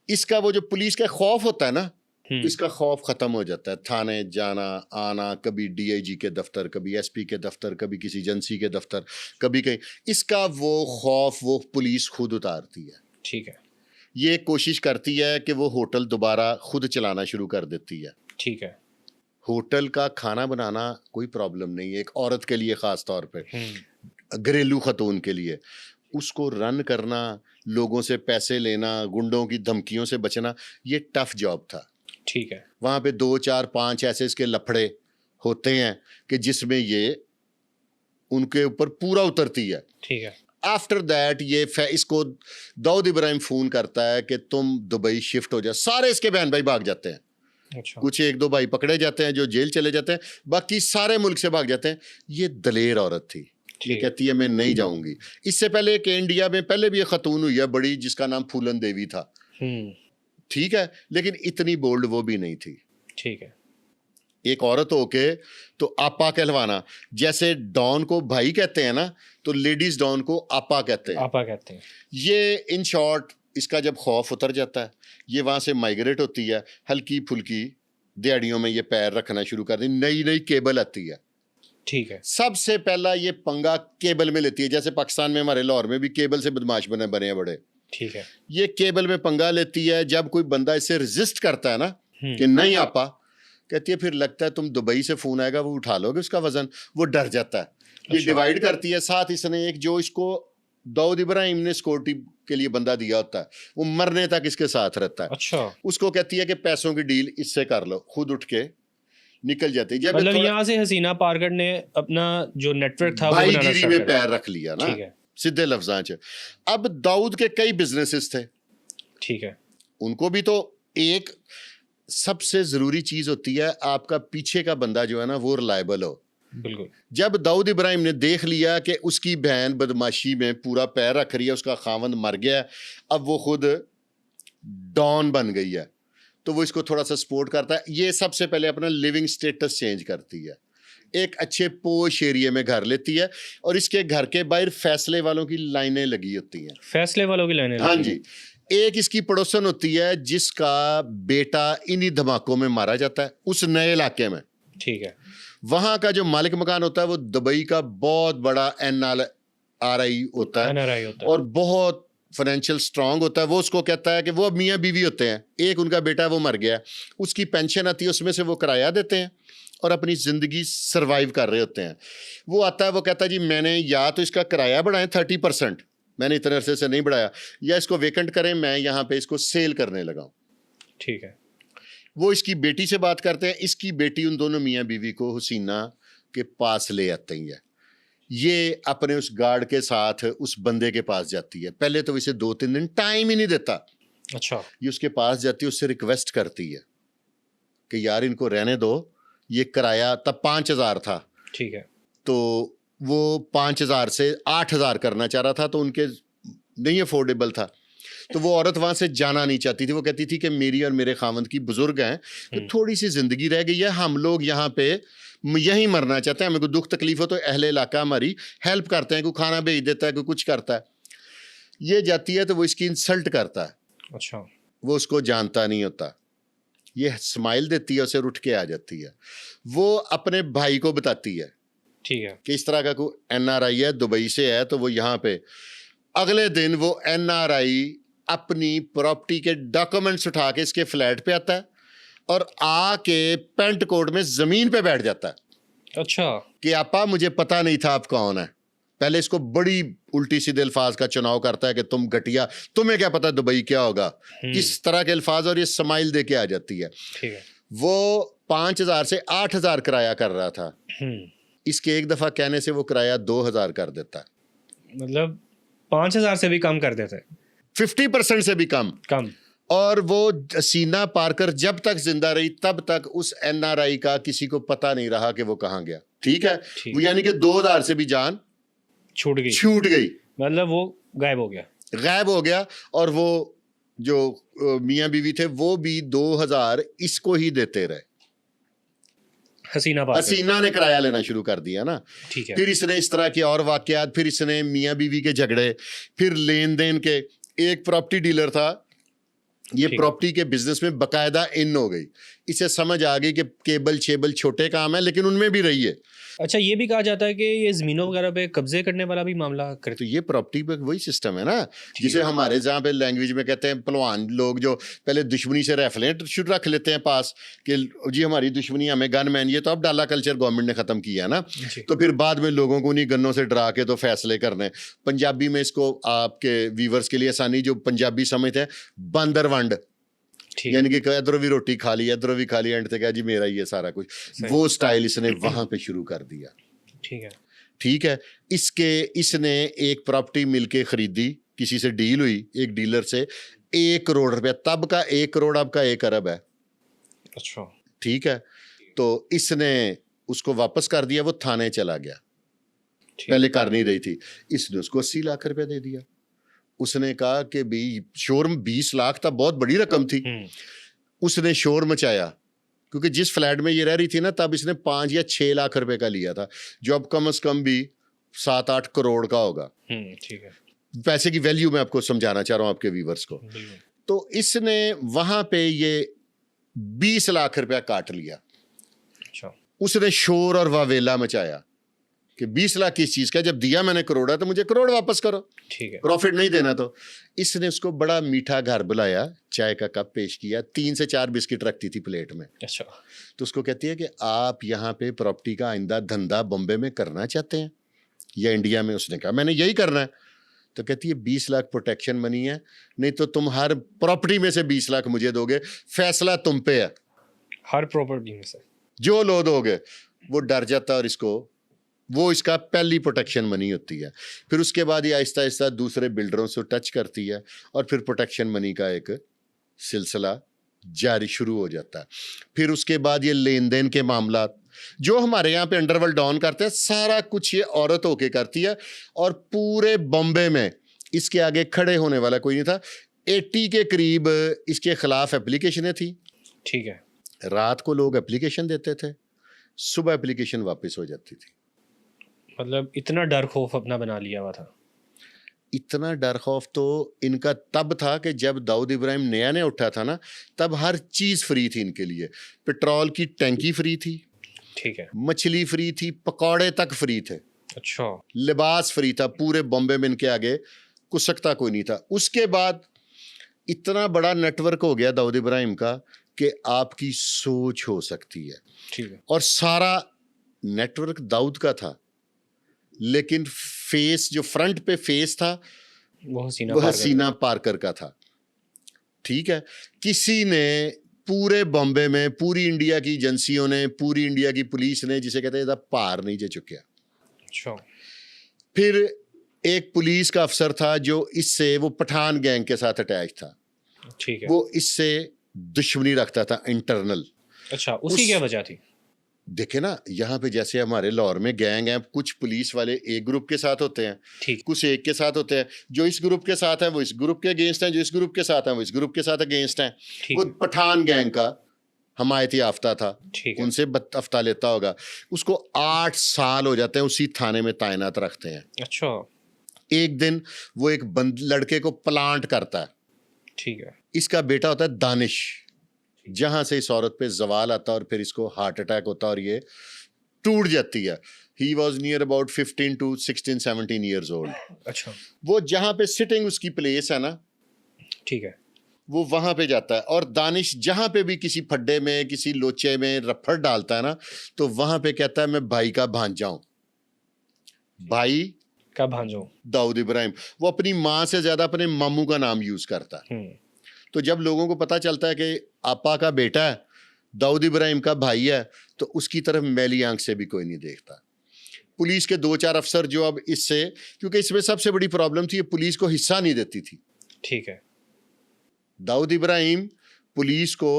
[SPEAKER 2] इसका वो जो पुलिस का खौफ होता है ना, तो इसका खौफ खत्म हो जाता है। थाने जाना आना, कभी डीआईजी के दफ्तर, कभी एसपी के दफ्तर, कभी किसी एजेंसी के दफ्तर, कभी कहीं, इसका वो खौफ वो पुलिस खुद उतारती है।
[SPEAKER 1] ठीक है,
[SPEAKER 2] ये कोशिश करती है कि वो होटल दोबारा खुद चलाना शुरू कर देती है।
[SPEAKER 1] ठीक है।
[SPEAKER 2] होटल का खाना बनाना कोई प्रॉब्लम नहीं है, एक औरत के लिए खास तौर पे, घरेलू खतून के लिए। उसको रन करना, लोगों से पैसे लेना, गुंडों की धमकियों से बचना, ये टफ जॉब था।
[SPEAKER 1] ठीक है।
[SPEAKER 2] वहाँ पे 2 4 5 ऐसे इसके लफड़े होते हैं कि जिसमें ये उनके ऊपर पूरा उतरती है।
[SPEAKER 1] ठीक है।
[SPEAKER 2] आफ्टर दैट ये इसको दाऊद इब्राहिम फोन करता है कि तुम दुबई शिफ्ट हो जाओ। सारे इसके बहन भाई भाग जाते हैं।
[SPEAKER 1] अच्छा,
[SPEAKER 2] कुछ 1-2 भाई पकड़े जाते हैं जो जेल चले जाते हैं, बाकी सारे मुल्क से भाग जाते हैं। ये दलेर औरत थी, ये कहती है मैं नहीं जाऊंगी। इससे पहले कि इंडिया में पहले भी एक खतून हुई है बड़ी, जिसका नाम फूलन देवी था। ठीक है, लेकिन इतनी बोल्ड वो भी नहीं थी।
[SPEAKER 1] ठीक है।
[SPEAKER 2] एक औरत होके तो आपा कहलवाना, जैसे डॉन को भाई कहते हैं ना, तो लेडीज डॉन को आपा कहते हैं।
[SPEAKER 1] आपा कहते हैं।
[SPEAKER 2] ये इन शॉर्ट, इसका जब खौफ उतर जाता है, ये वहां से माइग्रेट होती है, हल्की फुल्की दिहाड़ियों में ये पैर रखना शुरू कर दी, नई नई केबल आती है।
[SPEAKER 1] ठीक है।
[SPEAKER 2] सबसे पहला ये पंगा केबल में लेती है। जैसे पाकिस्तान में हमारे लाहौर में भी केबल से बदमाश बने हैं बड़े।
[SPEAKER 1] ठीक है।
[SPEAKER 2] ये केबल में पंगा लेती है। जब कोई बंदा इसे रेजिस्ट करता है ना कि नहीं आपा, कहती है फिर लगता है तुम दुबई से फोन आएगा वो उठा लोगे उसका वजन, वो डर जाता है। ये डिवाइड करती है। साथ इसने एक जो इसको दाऊद इब्राहिम ने सिक्योरिटी के लिए बंदा दिया होता है, वो मरने तक इसके साथ रहता है।
[SPEAKER 1] अच्छा,
[SPEAKER 2] उसको कहती है कि पैसों की डील इससे कर लो, खुद उठ के निकल जाती है। जब
[SPEAKER 1] मतलब यहाँ से हसीना पारकर ने अपना जो नेटवर्क था वो बनाना
[SPEAKER 2] भाईगिरी
[SPEAKER 1] स्टार्ट
[SPEAKER 2] में
[SPEAKER 1] कर दिया।
[SPEAKER 2] पैर रख लिया ना,
[SPEAKER 1] ठीक है।
[SPEAKER 2] सीधे लफ्जां च। अब दाऊद के कई बिजनेसेस थे,
[SPEAKER 1] ठीक है।
[SPEAKER 2] उनको भी तो एक सबसे जरूरी चीज होती है आपका पीछे का बंदा जो है ना वो रिलायबल हो।
[SPEAKER 1] बिल्कुल।
[SPEAKER 2] जब दाऊद इब्राहिम ने देख लिया कि उसकी बहन बदमाशी में पूरा पैर रख रही है, उसका खावंद मर गया, अब वो खुद डॉन बन गई है, तो वो इसको थोड़ा सा सपोर्ट करता है। ये सबसे पहले अपना लिविंग स्टेटस चेंज करती है, एक अच्छे पोश एरिया में घर लेती है, और इसके घर के बाहर फैसले वालों की लाइनें लगी होती हैं।
[SPEAKER 1] फैसले वालों की लाइनें
[SPEAKER 2] हाँ
[SPEAKER 1] लगी
[SPEAKER 2] जी। एक इसकी पड़ोसन होती है जिसका बेटा इन्हीं धमाकों में मारा जाता है उस नए इलाके में।
[SPEAKER 1] हैं। ठीक है।
[SPEAKER 2] वहां का जो मालिक मकान होता है वो दुबई का बहुत बड़ा NRI होता है
[SPEAKER 1] NRI होता है।
[SPEAKER 2] और बहुत फाइनेंशियल स्ट्रांग होता है। वो उसको कहता है कि वो अब मियाँ बीवी होते हैं, एक उनका बेटा वो मर गया, उसकी पेंशन आती है, उसमें से वो किराया देते हैं और अपनी ज़िंदगी सरवाइव कर रहे होते हैं। वो आता है, वो कहता है जी मैंने या तो इसका किराया बढ़ाएं 30%, मैंने इतने अरसे से नहीं बढ़ाया, या इसको वेकेंट करें, मैं यहाँ पे इसको सेल करने लगाऊं।
[SPEAKER 1] ठीक है।
[SPEAKER 2] वो इसकी बेटी से बात करते हैं। इसकी बेटी उन दोनों मियाँ बीवी को हुसीना के पास ले आती है। ये अपने उस गार्ड के साथ उस बंदे के पास जाती है। पहले तो इसे 2-3 दिन टाइम ही नहीं देता।
[SPEAKER 1] अच्छा।
[SPEAKER 2] ये उसके पास जाती है, उससे रिक्वेस्ट करती है कि यार इनको रहने दो, ये किराया तब 5,000 था,
[SPEAKER 1] ठीक है।
[SPEAKER 2] तो वो 5,000 से 8,000 करना चाह रहा था, तो उनके नहीं अफोर्डेबल था। तो वो औरत वहां से जाना नहीं चाहती थी। वो कहती थी कि मेरी और मेरे खावंद की बुजुर्ग हैं, तो थोड़ी सी जिंदगी रह गई है, हम लोग यहाँ पे यहीं मरना चाहते हैं, हमें कोई दुख तकलीफ हो तो अहले इलाका हमारी हेल्प करते हैं, कोई खाना भेज देता है, कोई कुछ करता है। ये जाती है तो वो इसकी इंसल्ट करता है।
[SPEAKER 1] अच्छा।
[SPEAKER 2] वो उसको जानता नहीं होता। ये स्माइल देती है, उसे उठ के आ जाती है। वो अपने भाई को बताती है
[SPEAKER 1] ठीक है।
[SPEAKER 2] कि इस तरह का कोई NRI है, दुबई से है, तो वो यहाँ पे। अगले दिन वो NRI अपनी प्रॉपर्टी के डॉक्यूमेंट्स उठा के इसके फ्लैट पे आता है और आके पेंट कोट में जमीन पे बैठ जाता है
[SPEAKER 1] अच्छा।
[SPEAKER 2] कि आपा मुझे पता नहीं था आप कौन है। पहले इसको बड़ी उल्टी सीधे अल्फाज का चुनाव करता है कि तुम घटिया, तुम्हें क्या पता दुबई क्या होगा, इस तरह के अल्फाज, और ये स्माइल दे के आ जाती है।
[SPEAKER 1] ठीक है।
[SPEAKER 2] वो 5,000 से 8,000 किराया कर रहा था, इसके एक दफा कहने से वो किराया 2,000 कर देता है।
[SPEAKER 1] मतलब 5,000 से भी कम कर देते।
[SPEAKER 2] 50% से भी कम। और वो हसीना पार्कर जब तक जिंदा रही तब तक उस NRI का किसी को पता नहीं रहा कि वो कहाँ गया। ठीक है। वो यानी कि 2,000 से भी जान
[SPEAKER 1] छूट गई। मतलब वो गायब हो गया। और वो जो मियाँ बीवी थे वो भी 2,000 इसको ही देते रहे। हसीना ने किराया लेना शुरू कर दिया ना। ठीक है।
[SPEAKER 2] फिर इसने इस तरह के और वाकयात, फिर इसने मियाँ बीवी के झगड़े, फिर लेन देन के। एक प्रॉपर्टी डीलर था, ये प्रॉपर्टी के बिजनेस में बकायदा इन हो गई। इसे समझ आ गई कि केबल शेबल छोटे काम है, लेकिन उनमें भी रही है।
[SPEAKER 1] अच्छा, ये भी कहा जाता है कि ये जमीनों वगैरह पे कब्जे करने वाला भी मामला करते।
[SPEAKER 2] तो ये प्रॉपर्टी पे वही सिस्टम है ना, जिसे हमारे जहाँ पे लैंग्वेज में कहते हैं पहलवान लोग, जो पहले दुश्मनी से रेफलेंट शुरू रख लेते हैं पास कि जी हमारी दुश्मनी, हमें गन मैन। ये तो अब डाला कल्चर गवर्नमेंट ने खत्म किया है ना। तो फिर बाद में लोगों को उन्हीं गन्नों से डरा के तो फैसले करने। पंजाबी में इसको आपके व्यूवर्स के लिए आसानी, जो पंजाबी समझते हैं, बंदर वंड, यानी कि इधरों भी रोटी खा ली, इधरों भी खा ली, एंड तक जी मेरा ये सारा कुछ। वो स्टाइल इसने वहां पे शुरू कर दिया। ठीक है। इसने एक प्रॉपर्टी मिलके खरीदी, किसी से डील हुई, एक डीलर से, 1 करोड़ रुपया। तब का 1 करोड़, अब का 1 अरब है।
[SPEAKER 1] अच्छा।
[SPEAKER 2] ठीक है। तो इसने उसको वापस कर दिया। वो थाने चला गया, पहले कर नहीं रही थी। इसने उसको 80 लाख रुपया दे दिया। उसने कहा कि भी शोर में 20 लाख था, बहुत बड़ी रकम थी। उसने शोर मचाया, क्योंकि जिस फ्लैट में ये रह रही थी ना, तब इसने 5 या 6 लाख रुपए का लिया था, जो अब कम से कम भी 7-8 करोड़ का होगा।
[SPEAKER 1] ठीक है।
[SPEAKER 2] पैसे की वैल्यू मैं आपको समझाना चाह रहा हूँ आपके व्यूवर्स को। तो इसने वहां पे ये 20 लाख रुपया काट लिया।
[SPEAKER 1] अच्छा।
[SPEAKER 2] उसने शोर और वावेला मचाया कि 20 लाख किस चीज का, जब दिया मैंने करोड़ है तो मुझे करोड़ वापस करो।
[SPEAKER 1] ठीक है।
[SPEAKER 2] प्रॉफिट नहीं देना। तो इसने उसको बड़ा मीठा घर बुलाया, चाय का कप पेश किया, 3 से 4 बिस्किट रखती थी प्लेट में।
[SPEAKER 1] अच्छा।
[SPEAKER 2] तो उसको कहती है कि आप यहाँ पे प्रॉपर्टी का आइंदा धंधा बॉम्बे में करना चाहते हैं या इंडिया में? उसने कहा मैंने यही करना है। तो कहती है 20 लाख प्रोटेक्शन मनी है, नहीं तो तुम हर प्रॉपर्टी में से 20 लाख मुझे दोगे, फैसला तुम पे है।
[SPEAKER 1] हर प्रॉपर्टी में से
[SPEAKER 2] जो लो दोगे। वो डर जाता है और वो इसका पहली प्रोटेक्शन मनी होती है। फिर उसके बाद ये आहिस्ता आहिस्ता दूसरे बिल्डरों से टच करती है और फिर प्रोटेक्शन मनी का एक सिलसिला जारी शुरू हो जाता है। फिर उसके बाद ये लेन देन के मामला, जो हमारे यहाँ पे अंडरवर्ल्ड डॉन करते हैं, सारा कुछ ये औरत होके करती है। और पूरे बॉम्बे में इसके आगे खड़े होने वाला कोई नहीं था। 80 के करीब इसके खिलाफ एप्लीकेशनें थी।
[SPEAKER 1] ठीक है।
[SPEAKER 2] रात को लोग एप्लीकेशन देते थे, सुबह एप्लीकेशन वापस हो जाती थी।
[SPEAKER 1] मतलब इतना डर खौफ अपना बना लिया हुआ था।
[SPEAKER 2] इतना डर खौफ तो इनका तब था कि जब दाऊद इब्राहिम नया नया उठा था ना, तब हर चीज़ फ्री थी इनके लिए। पेट्रोल की टैंकी फ्री थी,
[SPEAKER 1] ठीक है।
[SPEAKER 2] मछली फ्री थी, पकौड़े तक फ्री थे,
[SPEAKER 1] अच्छा।
[SPEAKER 2] लिबास फ्री था। पूरे बॉम्बे में इनके आगे कुछ सकता कोई नहीं था। उसके बाद इतना बड़ा नेटवर्क हो गया दाऊद इब्राहिम का कि आपकी सोच हो सकती है।
[SPEAKER 1] ठीक है।
[SPEAKER 2] और सारा नेटवर्क दाऊद का था, लेकिन फेस जो फ्रंट पे फेस था
[SPEAKER 1] वो हसीना
[SPEAKER 2] वह
[SPEAKER 1] पारकर।
[SPEAKER 2] हसीना पारकर का था। ठीक है। किसी ने पूरे बॉम्बे में, पूरी इंडिया की एजेंसियों ने, पूरी इंडिया की पुलिस ने, जिसे कहते हैं पार नहीं जे चुकिया।
[SPEAKER 1] अच्छा।
[SPEAKER 2] फिर एक पुलिस का अफसर था जो इससे, वो पठान गैंग के साथ अटैच था,
[SPEAKER 1] ठीक है।
[SPEAKER 2] वो इससे दुश्मनी रखता था इंटरनल।
[SPEAKER 1] अच्छा, उसकी क्या वजह थी?
[SPEAKER 2] देखे ना, यहाँ पे जैसे हमारे लाहौर में गैंग है, कुछ पुलिस वाले एक ग्रुप के साथ होते हैं,
[SPEAKER 1] ठीक।
[SPEAKER 2] कुछ एक के साथ होते हैं। जो इस ग्रुप के साथ है वो इस ग्रुप के अगेंस्ट हैं, जो इस ग्रुप के साथ है वो इस ग्रुप के साथ अगेंस्ट हैं।
[SPEAKER 1] ठीक
[SPEAKER 2] वो
[SPEAKER 1] है।
[SPEAKER 2] पठान गैंग का हमायती याफ्ता था,
[SPEAKER 1] ठीक है।
[SPEAKER 2] उनसे अफ्ता लेता होगा। उसको 8 साल हो जाते हैं उसी थाने में तैनात रखते हैं।
[SPEAKER 1] अच्छा।
[SPEAKER 2] एक दिन वो एक लड़के को प्लांट करता है।
[SPEAKER 1] ठीक है।
[SPEAKER 2] इसका बेटा होता है दानिश, जहां से इस औरत पे जवाल आता है और फिर इसको हार्ट अटैक होता है और ये टूट जाती है। He was near about 15 to 16, 17 years old.
[SPEAKER 1] अच्छा।
[SPEAKER 2] वो जहां पे सिटिंग उसकी प्लेस है ना,
[SPEAKER 1] ठीक है।
[SPEAKER 2] वो वहां पे जाता है। और दानिश जहां पे भी किसी फड्डे में, किसी लोचे में रफड़ डालता है ना, तो वहां पे कहता है मैं भाई का भांजा हूं। भाई
[SPEAKER 1] का भांजो।
[SPEAKER 2] दाऊद इब्राहिम। वो अपनी माँ से ज्यादा अपने मामू का नाम यूज करता है। तो जब लोगों को पता चलता है कि आपा का बेटा है, दाऊद इब्राहिम का भाई है, तो उसकी तरफ मैली आंख से भी कोई नहीं देखता। पुलिस के 2-4 अफसर जो अब इससे, क्योंकि इसमें सबसे बड़ी प्रॉब्लम थी, ये पुलिस को हिस्सा नहीं देती थी।
[SPEAKER 1] ठीक है।
[SPEAKER 2] दाऊद इब्राहिम पुलिस को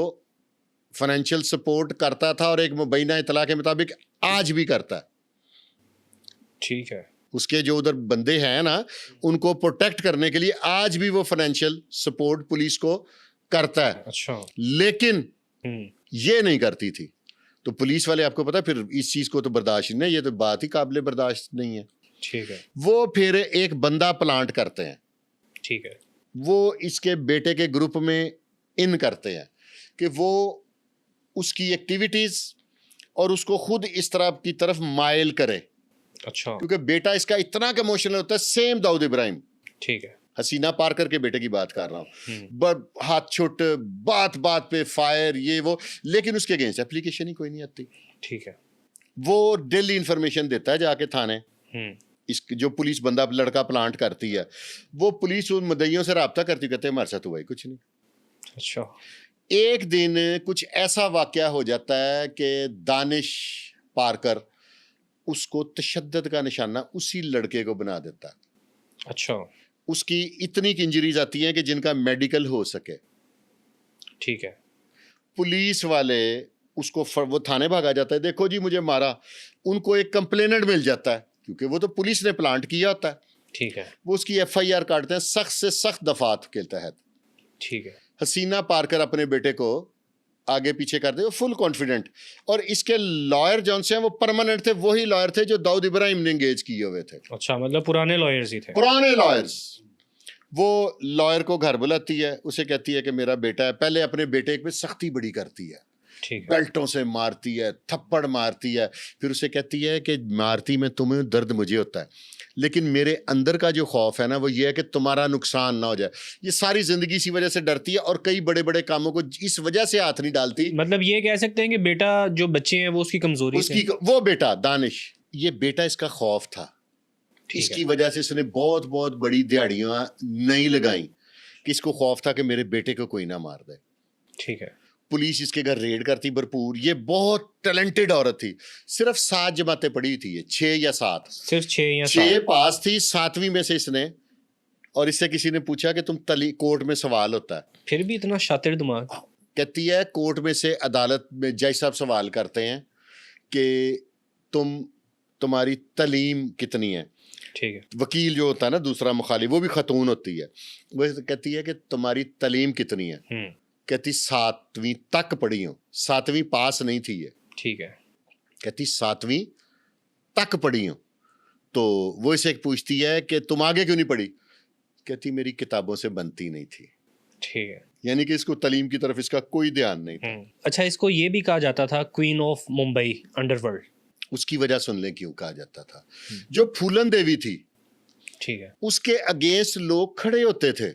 [SPEAKER 2] फाइनेंशियल सपोर्ट करता था और एक मुबैना इतला के मुताबिक आज भी करता है।
[SPEAKER 1] ठीक है।
[SPEAKER 2] उसके जो उधर बंदे हैं ना, उनको प्रोटेक्ट करने के लिए आज भी वो फाइनेंशियल सपोर्ट पुलिस को करता है।
[SPEAKER 1] अच्छा।
[SPEAKER 2] लेकिन ये नहीं करती थी। तो पुलिस वाले, आपको पता, फिर इस चीज को तो बर्दाश्त नहीं, ये तो बात ही काबिले बर्दाश्त नहीं है।
[SPEAKER 1] ठीक है।
[SPEAKER 2] वो फिर एक बंदा प्लांट करते हैं।
[SPEAKER 1] ठीक है।
[SPEAKER 2] वो इसके बेटे के ग्रुप में इन करते हैं कि वो उसकी एक्टिविटीज और उसको खुद इस तरह की तरफ माइल करे।
[SPEAKER 1] अच्छा।
[SPEAKER 2] क्योंकि बेटा इसका इतना इमोशनल होता है, सेम दाऊद इब्राहिम।
[SPEAKER 1] ठीक है।
[SPEAKER 2] हसीना पारकर के बेटे की बात कर रहा हूँ। हाथ छुट, बात बात पे फायर, ये वो, लेकिन उसके अगेंस्ट एप्लीकेशन ही कोई नहीं आती।
[SPEAKER 1] ठीक है।
[SPEAKER 2] वो डेली इंफॉर्मेशन देता है जाके थाने। इस जो पुलिस बंदा लड़का प्लांट करती है, वो पुलिस उन मुद्दइयों से रब्ता करती, कहते हैं हमारे साथ हुआ ही कुछ नहीं।
[SPEAKER 1] अच्छा।
[SPEAKER 2] एक दिन कुछ ऐसा वाकया हो जाता है कि दानिश पारकर उसको तशद्दुद का निशाना उसी लड़के को बना देता है।
[SPEAKER 1] अच्छा।
[SPEAKER 2] उसकी इतनी इंजरीज आती हैं कि जिनका मेडिकल हो सके।
[SPEAKER 1] ठीक है।
[SPEAKER 2] पुलिस वाले उसको वो थाने भागा जाता है, देखो जी मुझे मारा। उनको एक कंप्लेनेंट मिल जाता है, क्योंकि वो तो पुलिस ने प्लांट किया होता है।
[SPEAKER 1] ठीक है।
[SPEAKER 2] वो उसकी FIR काटते हैं सख्त से सख्त दफात के तहत।
[SPEAKER 1] ठीक है।
[SPEAKER 2] हसीना पारकर अपने बेटे को आगे पीछे करते हुए फुल कॉन्फिडेंट। और इसके लॉयर जौन से हैं वो परमानेंट थे, वही लॉयर थे जो दाऊद इब्राहिम ने एंगेज किए हुए थे।
[SPEAKER 1] अच्छा, मतलब पुराने लॉयर्स ही थे।
[SPEAKER 2] पुराने लॉयर्स। वो लॉयर को घर बुलाती है, उसे कहती है कि मेरा बेटा है। पहले अपने बेटे पे सख्ती बड़ी करती है,
[SPEAKER 1] ठीक है।
[SPEAKER 2] बेल्टों से मारती है, थप्पड़ मारती है। फिर उसे कहती है कि मारती मैं तुम्हें, दर्द मुझे होता है, लेकिन मेरे अंदर का जो खौफ है ना, वो ये है कि तुम्हारा नुकसान ना हो जाए। ये सारी जिंदगी इसी वजह से डरती है और कई बड़े बड़े कामों को इस वजह से हाथ नहीं डालती।
[SPEAKER 1] मतलब ये कह सकते हैं कि बेटा जो बच्चे हैं वो उसकी कमजोरी
[SPEAKER 2] उसकी वो बेटा दानिश, ये बेटा इसका खौफ था। इसकी वजह से इसने बहुत बहुत बड़ी दिहाड़ियां नहीं लगाई कि इसको खौफ था कि मेरे बेटे को कोई ना मार दे।
[SPEAKER 1] ठीक है।
[SPEAKER 2] पुलिस इसके घर रेड करती भरपूर। ये बहुत टैलेंटेड औरत थी। सिर्फ 7 जमातें पढ़ी थी, ये 6 या 7,
[SPEAKER 1] सिर्फ 6 या
[SPEAKER 2] 6 पास थी। 7वीं में से इसने, और इससे किसी ने पूछा कि तुम कोर्ट में सवाल होता है,
[SPEAKER 1] फिर भी इतना शातिर दिमाग।
[SPEAKER 2] कहती है कोर्ट में से, अदालत में जज साहब सवाल करते हैं कि तुम्हारी तलीम कितनी है।
[SPEAKER 1] ठीक है।
[SPEAKER 2] वकील जो होता है ना दूसरा मुखालिफ, वो भी खतून होती है, वो कहती है कि तुम्हारी तलीम कितनी है। कहती 7वीं तक पढ़ी हूँ, 7वीं पास नहीं थी ये,
[SPEAKER 1] ठीक है।
[SPEAKER 2] कहती 7वीं तक पढ़ी हूँ। तो वो इसे पूछती है कि तुम आगे क्यों नहीं पढ़ी, कहती मेरी किताबों से बनती नहीं थी।
[SPEAKER 1] ठीक है।
[SPEAKER 2] यानी कि इसको तालीम की तरफ इसका कोई ध्यान नहीं था।
[SPEAKER 1] अच्छा, इसको ये भी कहा जाता था क्वीन ऑफ मुंबई अंडरवर्ल्ड।
[SPEAKER 2] उसकी वजह सुन लें क्यों कहा जाता था। जो फूलन देवी थी,
[SPEAKER 1] ठीक है।
[SPEAKER 2] उसके अगेंस्ट लोग खड़े होते थे,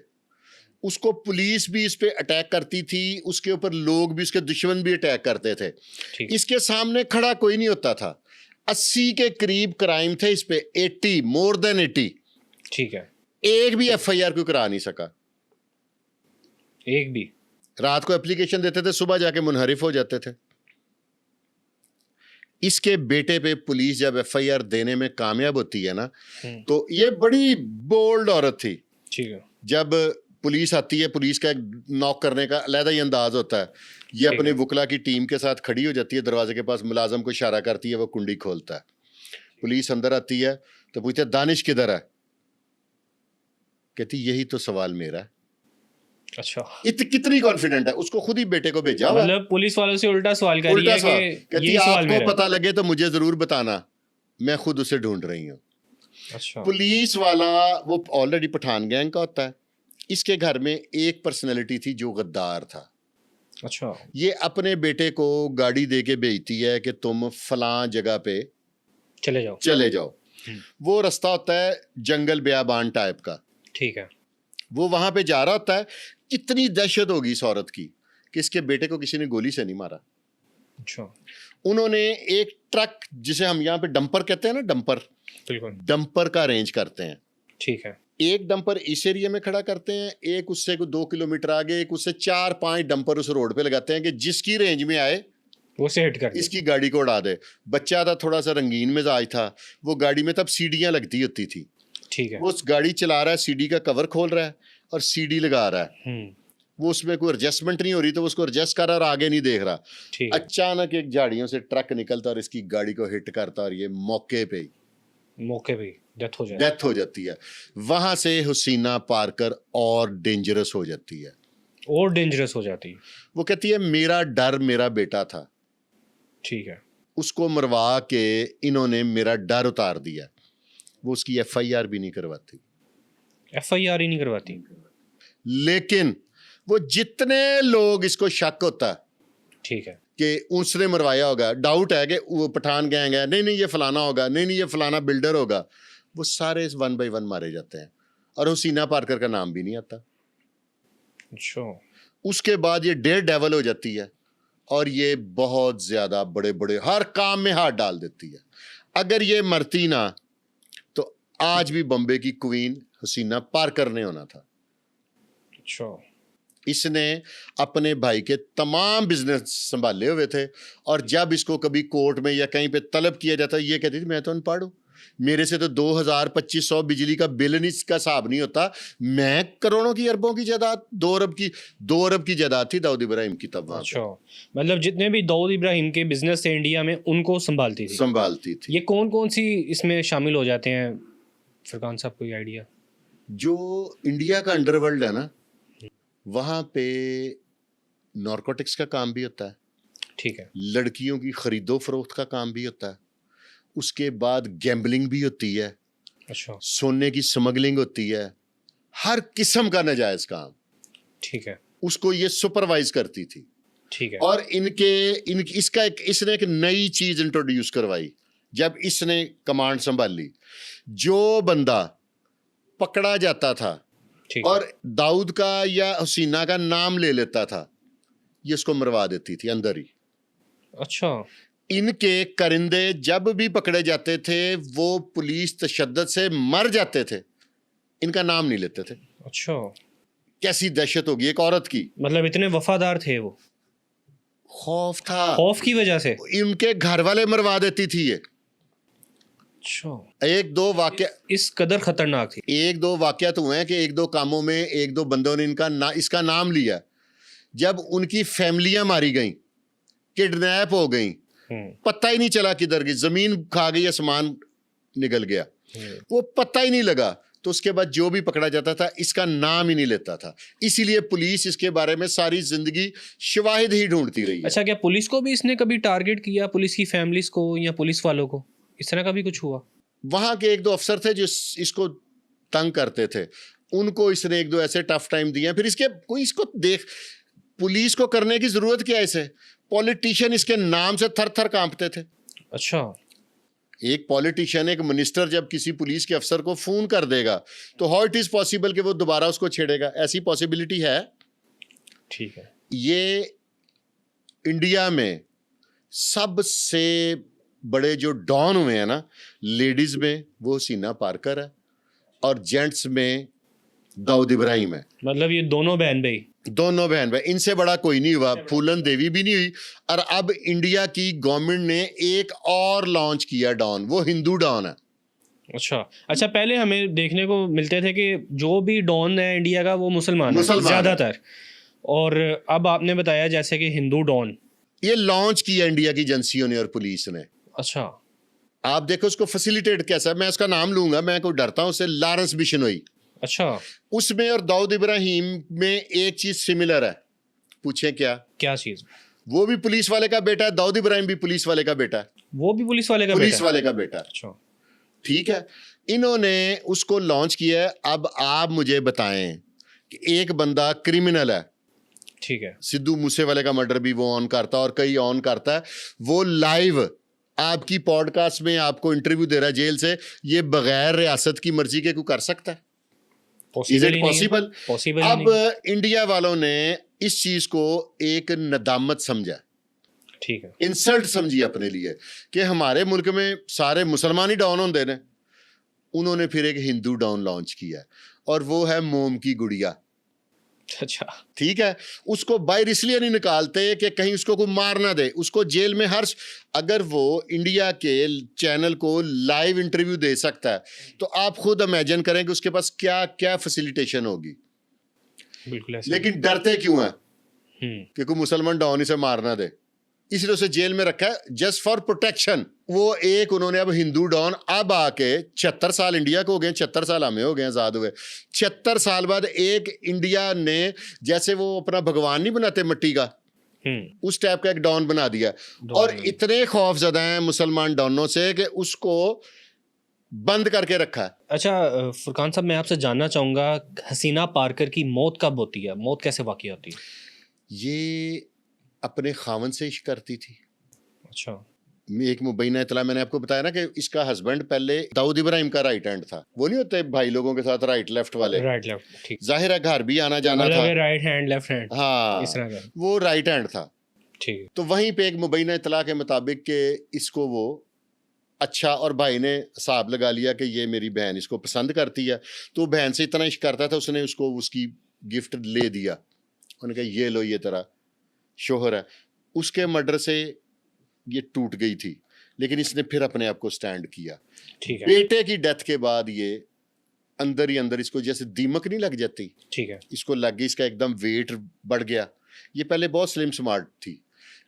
[SPEAKER 2] उसको पुलिस भी इस पे अटैक करती थी, उसके ऊपर लोग भी, उसके दुश्मन भी अटैक करते थे।
[SPEAKER 1] ठीक।
[SPEAKER 2] इसके सामने खड़ा कोई नहीं होता था। 80 के करीब क्राइम थे इस पे, 80, मोर देन 80।
[SPEAKER 1] ठीक है।
[SPEAKER 2] एक भी FIR कोई करा नहीं सका।
[SPEAKER 1] एक भी।
[SPEAKER 2] रात को एप्लीकेशन देते थे, सुबह जाके मुनहरिफ हो जाते थे। इसके बेटे पे पुलिस जब FIR देने में कामयाब होती है ना, तो ये बड़ी बोल्ड औरत थी।
[SPEAKER 1] ठीक है।
[SPEAKER 2] जब पुलिस आती है, पुलिस का एक नॉक करने का अलग ही अंदाज होता है। ये अपने वकला की टीम के साथ खड़ी हो जाती है, दरवाजे के पास मुलाजम को इशारा करती है, वो कुंडी खोलता है। पुलिस अंदर आती है तो पूछते हैं दानिश किधर है, कहती यही तो सवाल मेरा है।
[SPEAKER 1] अच्छा,
[SPEAKER 2] कितनी कॉन्फिडेंट है, उसको खुद ही बेटे को भेजा हुआ है।
[SPEAKER 1] मतलब पुलिस वालों से उल्टा सवाल कर रही
[SPEAKER 2] उल्टा
[SPEAKER 1] है
[SPEAKER 2] सवाल,
[SPEAKER 1] कि
[SPEAKER 2] कहती
[SPEAKER 1] यही सवाल मेरा
[SPEAKER 2] आपको
[SPEAKER 1] है।
[SPEAKER 2] पता लगे तो मुझे जरूर बताना, मैं खुद उसे ढूंढ रही हूँ।
[SPEAKER 1] अच्छा।
[SPEAKER 2] पुलिस वाला वो ऑलरेडी पठान गैंग का होता है। इसके घर में एक पर्सनैलिटी थी जो गद्दार था।
[SPEAKER 1] अच्छा।
[SPEAKER 2] ये अपने बेटे को गाड़ी दे के भेजती है कि तुम फलां जगह पे
[SPEAKER 1] चले जाओ।
[SPEAKER 2] चले जाओ। वो रास्ता होता है जंगल बियाबान टाइप का।
[SPEAKER 1] ठीक है।
[SPEAKER 2] वो वहां पे जा रहा होता है। इतनी दहशत होगी इस औरत की कि इसके बेटे को किसी ने गोली से नहीं मारा।
[SPEAKER 1] अच्छा।
[SPEAKER 2] उन्होंने एक ट्रक, जिसे हम यहाँ पे डंपर कहते हैं ना, डंपर का अरेंज करते हैं।
[SPEAKER 1] ठीक है।
[SPEAKER 2] एक डंपर इस एरिया में खड़ा करते हैं, एक उससे 2 किलोमीटर आगे, एक उससे 4-5 डंपर उस रोड पे लगाते हैं कि जिसकी रेंज में आए
[SPEAKER 1] वो से हिट कर दे।
[SPEAKER 2] इसकी गाड़ी को उड़ा दे। बच्चा था, थोड़ा सा रंगीन मिजाज था, वो गाड़ी में तब सीढ़ियां लगती होती थी।
[SPEAKER 1] ठीक है।
[SPEAKER 2] वो उस गाड़ी चला रहा है, सीढ़ी का कवर खोल रहा है और सीढ़ी लगा रहा है। वो उसमें कोई एडजस्टमेंट नहीं हो रही, तो वो उसको एडजस्ट कर रहा है और आगे नहीं देख रहा।
[SPEAKER 1] ठीक है।
[SPEAKER 2] अचानक एक झाड़ियों से ट्रक निकलता और इसकी गाड़ी को हिट करता और ये मौके पे ही डेथ हो जाती है। वहां से हुसीना पारकर और डेंजरस हो जाती है। वो कहती है मेरा डर मेरा बेटा था।
[SPEAKER 1] ठीक है।
[SPEAKER 2] उसको मरवा के इन्होंने मेरा डर उतार दिया। वो उसकी FIR भी नहीं करवाती।
[SPEAKER 1] FIR ही नहीं करवाती।
[SPEAKER 2] लेकिन वो जितने लोग इसको शक होता है,
[SPEAKER 1] ठीक है,
[SPEAKER 2] कि उसने मरवाया होगा, डाउट है कि वो पठान गैंग है, नहीं ये फलाना होगा, नहीं ये फलाना बिल्डर होगा, वो सारे 1 बाय 1 मारे जाते हैं और हुसीना पारकर का नाम भी नहीं आता।
[SPEAKER 1] अच्छा।
[SPEAKER 2] उसके बाद ये डेयर डेवल हो जाती है और ये बहुत ज्यादा बड़े बड़े हर काम में हाथ डाल देती है। अगर ये मरती ना तो आज भी बॉम्बे की क्वीन हुसीना पारकर ने होना था।
[SPEAKER 1] अच्छा।
[SPEAKER 2] इसने अपने भाई के तमाम बिजनेस संभाले हुए थे और जब इसको कभी कोर्ट में या कहीं पे तलब किया जाता, ये कहती थी मैं तो अनपढ़ हूं, मेरे से तो 2000-2500 बिजली का बिल नहीं, इसका हिसाब नहीं होता, मैं करोड़ों की अरबों की जायदाद, 2 अरब की जायदाद थी दाऊद इब्राहिम की तब।
[SPEAKER 1] अच्छा, मतलब जितने भी दाऊद इब्राहिम के बिजनेस थे इंडिया में उनको संभालती थी। ये कौन कौन सी इसमें शामिल हो जाते हैं फरकान साहब, कोई आइडिया?
[SPEAKER 2] जो इंडिया का अंडरवर्ल्ड है ना, वहां पे नारकोटिक्स का काम भी होता है।
[SPEAKER 1] ठीक है।
[SPEAKER 2] लड़कियों की खरीदो फरोख्त का काम भी होता है। उसके बाद गैम्बलिंग भी होती है।
[SPEAKER 1] अच्छा।
[SPEAKER 2] सोने की स्मगलिंग होती है। हर किस्म का नाजायज काम।
[SPEAKER 1] ठीक है।
[SPEAKER 2] उसको ये सुपरवाइज करती थी।
[SPEAKER 1] ठीक है।
[SPEAKER 2] और इसने एक नई चीज इंट्रोड्यूस करवाई जब इसने कमांड संभाली। जो बंदा पकड़ा जाता था और दाऊद का या हुसीना का नाम ले लेता था, ये उसको मरवा देती थी अंदर ही।
[SPEAKER 1] अच्छा।
[SPEAKER 2] इनके करिंदे जब भी पकड़े जाते थे वो पुलिस तशद्दुद से मर जाते थे, इनका नाम नहीं लेते थे।
[SPEAKER 1] अच्छा,
[SPEAKER 2] कैसी दहशत होगी एक औरत की।
[SPEAKER 1] मतलब इतने वफादार थे वो।
[SPEAKER 2] खौफ था,
[SPEAKER 1] खौफ की वजह से
[SPEAKER 2] इनके घर वाले मरवा देती थी ये।
[SPEAKER 1] अच्छा।
[SPEAKER 2] 1-2 वाकया
[SPEAKER 1] इस कदर खतरनाक थी।
[SPEAKER 2] 1-2 वाकया तो हुए हैं कि 1-2 कामों में 1-2 बंदों ने इसका नाम लिया। जब उनकी फैमिलियां मारी गई, किडनैप हो गई, पता ही नहीं चला किधर गई, जमीन खा गई, आसमान निकल गया, वो पता ही नहीं लगा। तो उसके बाद जो भी पकड़ा जाता था इसका नाम ही नहीं लेता था। इसीलिए पुलिस इसके बारे में सारी जिंदगी शवाहिद ही ढूंढती रही है।
[SPEAKER 1] अच्छा, क्या पुलिस को भी इसने कभी टारगेट किया, पुलिस की फैमिलीज को या पुलिस वालों को, इस तरह का भी कुछ हुआ?
[SPEAKER 2] वहां के एक दो अफसर थे जो इसको तंग करते थे, उनको इसने एक दो ऐसे टफ टाइम दिए। फिर इसके कोई इसको देख, पुलिस को करने की जरूरत क्या है इसे? पॉलिटिशियन इसके नाम से थर थर कांपते थे।
[SPEAKER 1] अच्छा,
[SPEAKER 2] एक पॉलिटिशियन, एक मिनिस्टर जब किसी पुलिस के अफसर को फोन कर देगा तो हाउ इट इज पॉसिबल कि वो दोबारा उसको छेड़ेगा? ऐसी पॉसिबिलिटी है?
[SPEAKER 1] ठीक है।
[SPEAKER 2] ये इंडिया में सबसे बड़े जो डॉन हुए हैं ना, लेडीज में वो हसीना पारकर है और जेंट्स में दाऊद इब्राहिम है।
[SPEAKER 1] मतलब ये दोनों बहन भाई?
[SPEAKER 2] दोनों बहन भाई, इनसे बड़ा कोई नहीं हुआ, फूलन देवी भी नहीं हुई। और अब इंडिया की गवर्नमेंट ने एक और लॉन्च किया डॉन, वो हिंदू डॉन है।
[SPEAKER 1] अच्छा, पहले हमें देखने को मिलते थे कि जो भी डॉन है इंडिया का वो मुसलमान है ज्यादातर, और अब आपने बताया जैसे कि हिंदू डॉन।
[SPEAKER 2] ये लॉन्च किया इंडिया की एजेंसियों ने और पुलिस ने।
[SPEAKER 1] अच्छा,
[SPEAKER 2] आप देखो उसको फैसिलिटेट कैसा है। मैं उसका नाम लूंगा, मैं कोई डरता हूं उससे, लॉरेंस बिश्नोई।
[SPEAKER 1] अच्छा,
[SPEAKER 2] उसमें और दाऊद इब्राहिम में एक चीज सिमिलर है। पूछे क्या
[SPEAKER 1] चीज?
[SPEAKER 2] वो भी पुलिस वाले का बेटा है, दाऊद इब्राहिम भी पुलिस वाले का बेटा है।
[SPEAKER 1] वो भी पुलिस वाले का
[SPEAKER 2] बेटा है।
[SPEAKER 1] अच्छा,
[SPEAKER 2] ठीक है, इन्होंने उसको लॉन्च किया है। अब आप मुझे बताएं कि एक बंदा क्रिमिनल है,
[SPEAKER 1] ठीक है,
[SPEAKER 2] सिद्धू मूसेवाले का मर्डर भी वो ऑन करता है और कई ऑन करता है, वो लाइव आपकी पॉडकास्ट में आपको इंटरव्यू दे रहा है जेल से, ये बगैर रियासत की मर्जी के कोई कर सकता है? Is it possible? अब इंडिया वालों ने इस चीज को एक नदामत समझा,
[SPEAKER 1] ठीक है,
[SPEAKER 2] इंसल्ट समझी अपने लिए कि हमारे मुल्क में सारे मुसलमान ही डाउन होते हैं। उन्होंने फिर एक हिंदू डाउन लॉन्च किया और वो है मोम की गुड़िया।
[SPEAKER 1] अच्छा,
[SPEAKER 2] ठीक है, उसको बाहर इसलिए नहीं निकालते कि कहीं उसको कोई मार ना दे, उसको जेल में हर, अगर वो इंडिया के चैनल को लाइव इंटरव्यू दे सकता है तो आप खुद इमेजिन करें कि उसके पास क्या क्या फैसिलिटेशन होगी।
[SPEAKER 1] बिल्कुल ऐसे।
[SPEAKER 2] लेकिन डरते क्यों हैं कि कोई मुसलमान डॉन इसे मार ना दे, इसलिए उसे जेल में रखा है जस्ट फॉर प्रोटेक्शन। वो एक उन्होंने अब हिंदू डॉन, अब आके 76 साल इंडिया को हो गए, 76 साल हमें हो गए आजाद हुए, 76 साल बाद एक इंडिया ने, जैसे वो अपना भगवान नहीं बनाते मिट्टी का, उस टाइप का एक डॉन बना दिया। और इतने खौफजदा हैं मुसलमान डॉनों से कि उसको बंद करके रखा है।
[SPEAKER 1] अच्छा फुरकान साहब, मैं आपसे जानना चाहूंगा, हसीना पारकर की मौत कब होती है? मौत कैसे वाक़ई होती है?
[SPEAKER 2] ये अपने खावन से इश्क करती थी।
[SPEAKER 1] अच्छा,
[SPEAKER 2] एक मुबैना इतला, मैंने आपको बताया ना कि इसका हस्बैंड पहले दाऊद इब्राहिम का राइट हैंड था। वो नहीं होते भाई लोगों के साथ राइट लेफ्ट वाले,
[SPEAKER 1] राइट लेफ्ट, ठीक,
[SPEAKER 2] जाहिर है घर भी आना जाना था,
[SPEAKER 1] राइट हैंड लेफ्ट हैंड,
[SPEAKER 2] हाँ,
[SPEAKER 1] इस तरह का,
[SPEAKER 2] वो राइट हैंड था।
[SPEAKER 1] ठीक है।
[SPEAKER 2] तो वहीं पे एक मुबैना इतला के मुताबिक कि इसको वो अच्छा, और भाई ने हिसाब लगा लिया कि ये मेरी बहन इसको पसंद करती है, तो बहन से इतना इश्क करता था, उसने उसको उसकी गिफ्ट ले दिया। उन्होंने कहा ये लो, ये तेरा शोहर है। उसके मर्डर से ये टूट गई थी, लेकिन इसने फिर अपने आप को स्टैंड किया।
[SPEAKER 1] ठीक है।
[SPEAKER 2] बेटे की डेथ के बाद ये अंदर ही अंदर इसको जैसे दीमक नहीं लग जाती,
[SPEAKER 1] ठीक है,
[SPEAKER 2] इसको लग गई, इसका एकदम वेट बढ़ गया। ये पहले बहुत स्लिम स्मार्ट थी,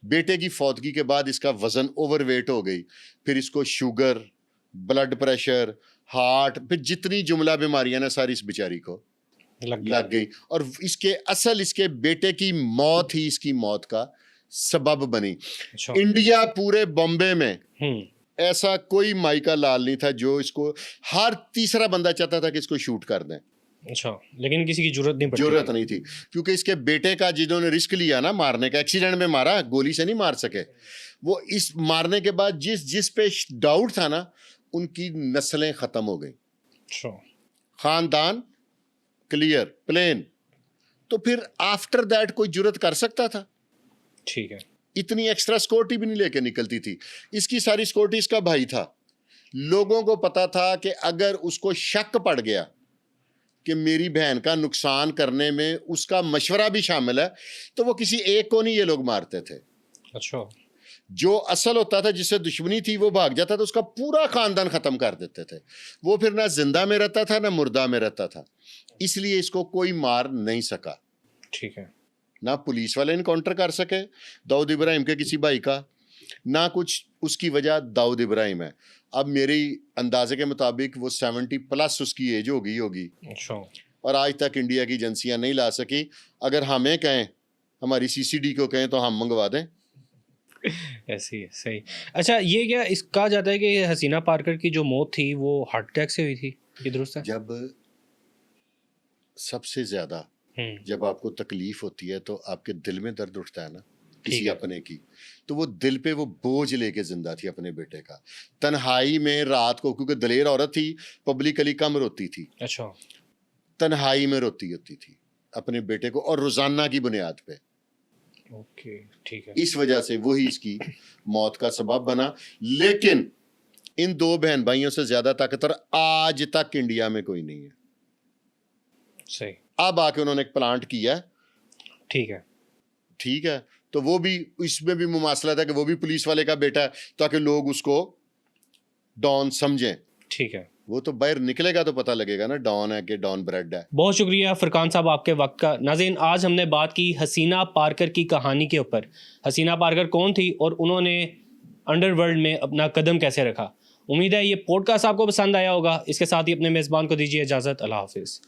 [SPEAKER 2] बेटे की फौतगी के बाद इसका वजन ओवरवेट हो गई, फिर इसको शुगर, ब्लड प्रेशर, हार्ट, फिर जितनी जुमला बीमारियां ना सारी इस बेचारी को लग गई। और इसके बेटे की मौत ही इसकी मौत का सबब बनी।
[SPEAKER 1] अच्छा।
[SPEAKER 2] इंडिया पूरे बॉम्बे में ऐसा कोई माइका लाल नहीं था जो इसको, हर तीसरा बंदा चाहता था कि इसको शूट कर दें।
[SPEAKER 1] अच्छा, लेकिन किसी की जरूरत
[SPEAKER 2] नहीं थी, क्योंकि इसके बेटे का जिन्होंने रिस्क लिया ना मारने का, एक्सीडेंट में मारा, गोली से नहीं मार सके। वो इस मारने के बाद जिस पे डाउट था ना, उनकी नस्लें खत्म हो गई।
[SPEAKER 1] अच्छा,
[SPEAKER 2] खानदान क्लियर, प्लेन। तो फिर आफ्टर दैट कोई जुर्रत कर सकता था?
[SPEAKER 1] ठीक है।
[SPEAKER 2] इतनी एक्स्ट्रा सिक्योरिटी भी नहीं लेके निकलती थी। इसकी सारी सिक्योरिटी इसका भाई था। लोगों को पता था कि अगर उसको शक पड़ गया कि मेरी बहन का नुकसान करने में उसका मशवरा भी शामिल है, तो वो किसी एक को नहीं ये लोग मारते थे।
[SPEAKER 1] अच्छा,
[SPEAKER 2] जो असल होता था, जिससे दुश्मनी थी, वो भाग जाता था, उसका पूरा खानदान खत्म कर देते थे। वो फिर ना जिंदा में रहता था ना मुर्दा में रहता था। इसलिए इसको कोई मार नहीं सका।
[SPEAKER 1] ठीक है।
[SPEAKER 2] ना पुलिस वाले इनकाउंटर कर सके दाऊद इब्राहिम के किसी भाई का, ना कुछ उसकी वजह दाऊद इब्राहिम है। अब मेरी अंदाजे के मुताबिक वो 70+ उसकी एज होगी
[SPEAKER 1] अच्छा।
[SPEAKER 2] और आज तक इंडिया की एजेंसियां नहीं ला सकी। अगर हमें कहें, हमारी सीसीडी को कहें तो हम मंगवा दें।
[SPEAKER 1] ऐसी है, सही। अच्छा, ये क्या इस कहा जाता है कि हसीना पारकर की जो मौत थी वो हार्ट अटैक से हुई थी, ये दुरुस्त है?
[SPEAKER 2] जब सबसे ज्यादा जब आपको तकलीफ होती है तो आपके दिल में दर्द उठता है ना किसी
[SPEAKER 1] ठीक है।
[SPEAKER 2] अपने की, तो वो दिल पे वो बोझ लेके जिंदा थी अपने बेटे का, तन्हाई में रात को, क्योंकि दलेर औरत थी, पब्लिकली कम रोती थी,
[SPEAKER 1] अच्छा।
[SPEAKER 2] तन्हाई में रोती होती थी अपने बेटे को, और रोजाना की बुनियाद पे।
[SPEAKER 1] ओके, ठीक है।
[SPEAKER 2] इस वजह से वही इसकी मौत का सबब बना। लेकिन इन दो बहन भाइयों से ज्यादा ताकतवर आज तक इंडिया में कोई नहीं है।
[SPEAKER 1] सही।
[SPEAKER 2] अब आके उन्होंने एक प्लांट किया,
[SPEAKER 1] ठीक है।
[SPEAKER 2] ठीक है, तो वो भी, इसमें भी मुमासलत है कि वो भी पुलिस वाले का बेटा है, ताकि लोग उसको डॉन समझें।
[SPEAKER 1] ठीक है।
[SPEAKER 2] वो तो बाहर निकलेगा तो पता लगेगा ना डॉन है कि डॉन ब्रेड है।
[SPEAKER 1] बहुत शुक्रिया फरकान साहब आपके वक्त का। नाज़रीन, आज हमने बात की हसीना पारकर की कहानी के ऊपर। हसीना पारकर कौन थी और उन्होंने अंडरवर्ल्ड में अपना कदम कैसे रखा। उम्मीद है ये पॉडकास्ट आपको पसंद आया होगा। इसके साथ ही अपने मेज़बान को दीजिए इजाज़त। अल्लाह हाफिज़।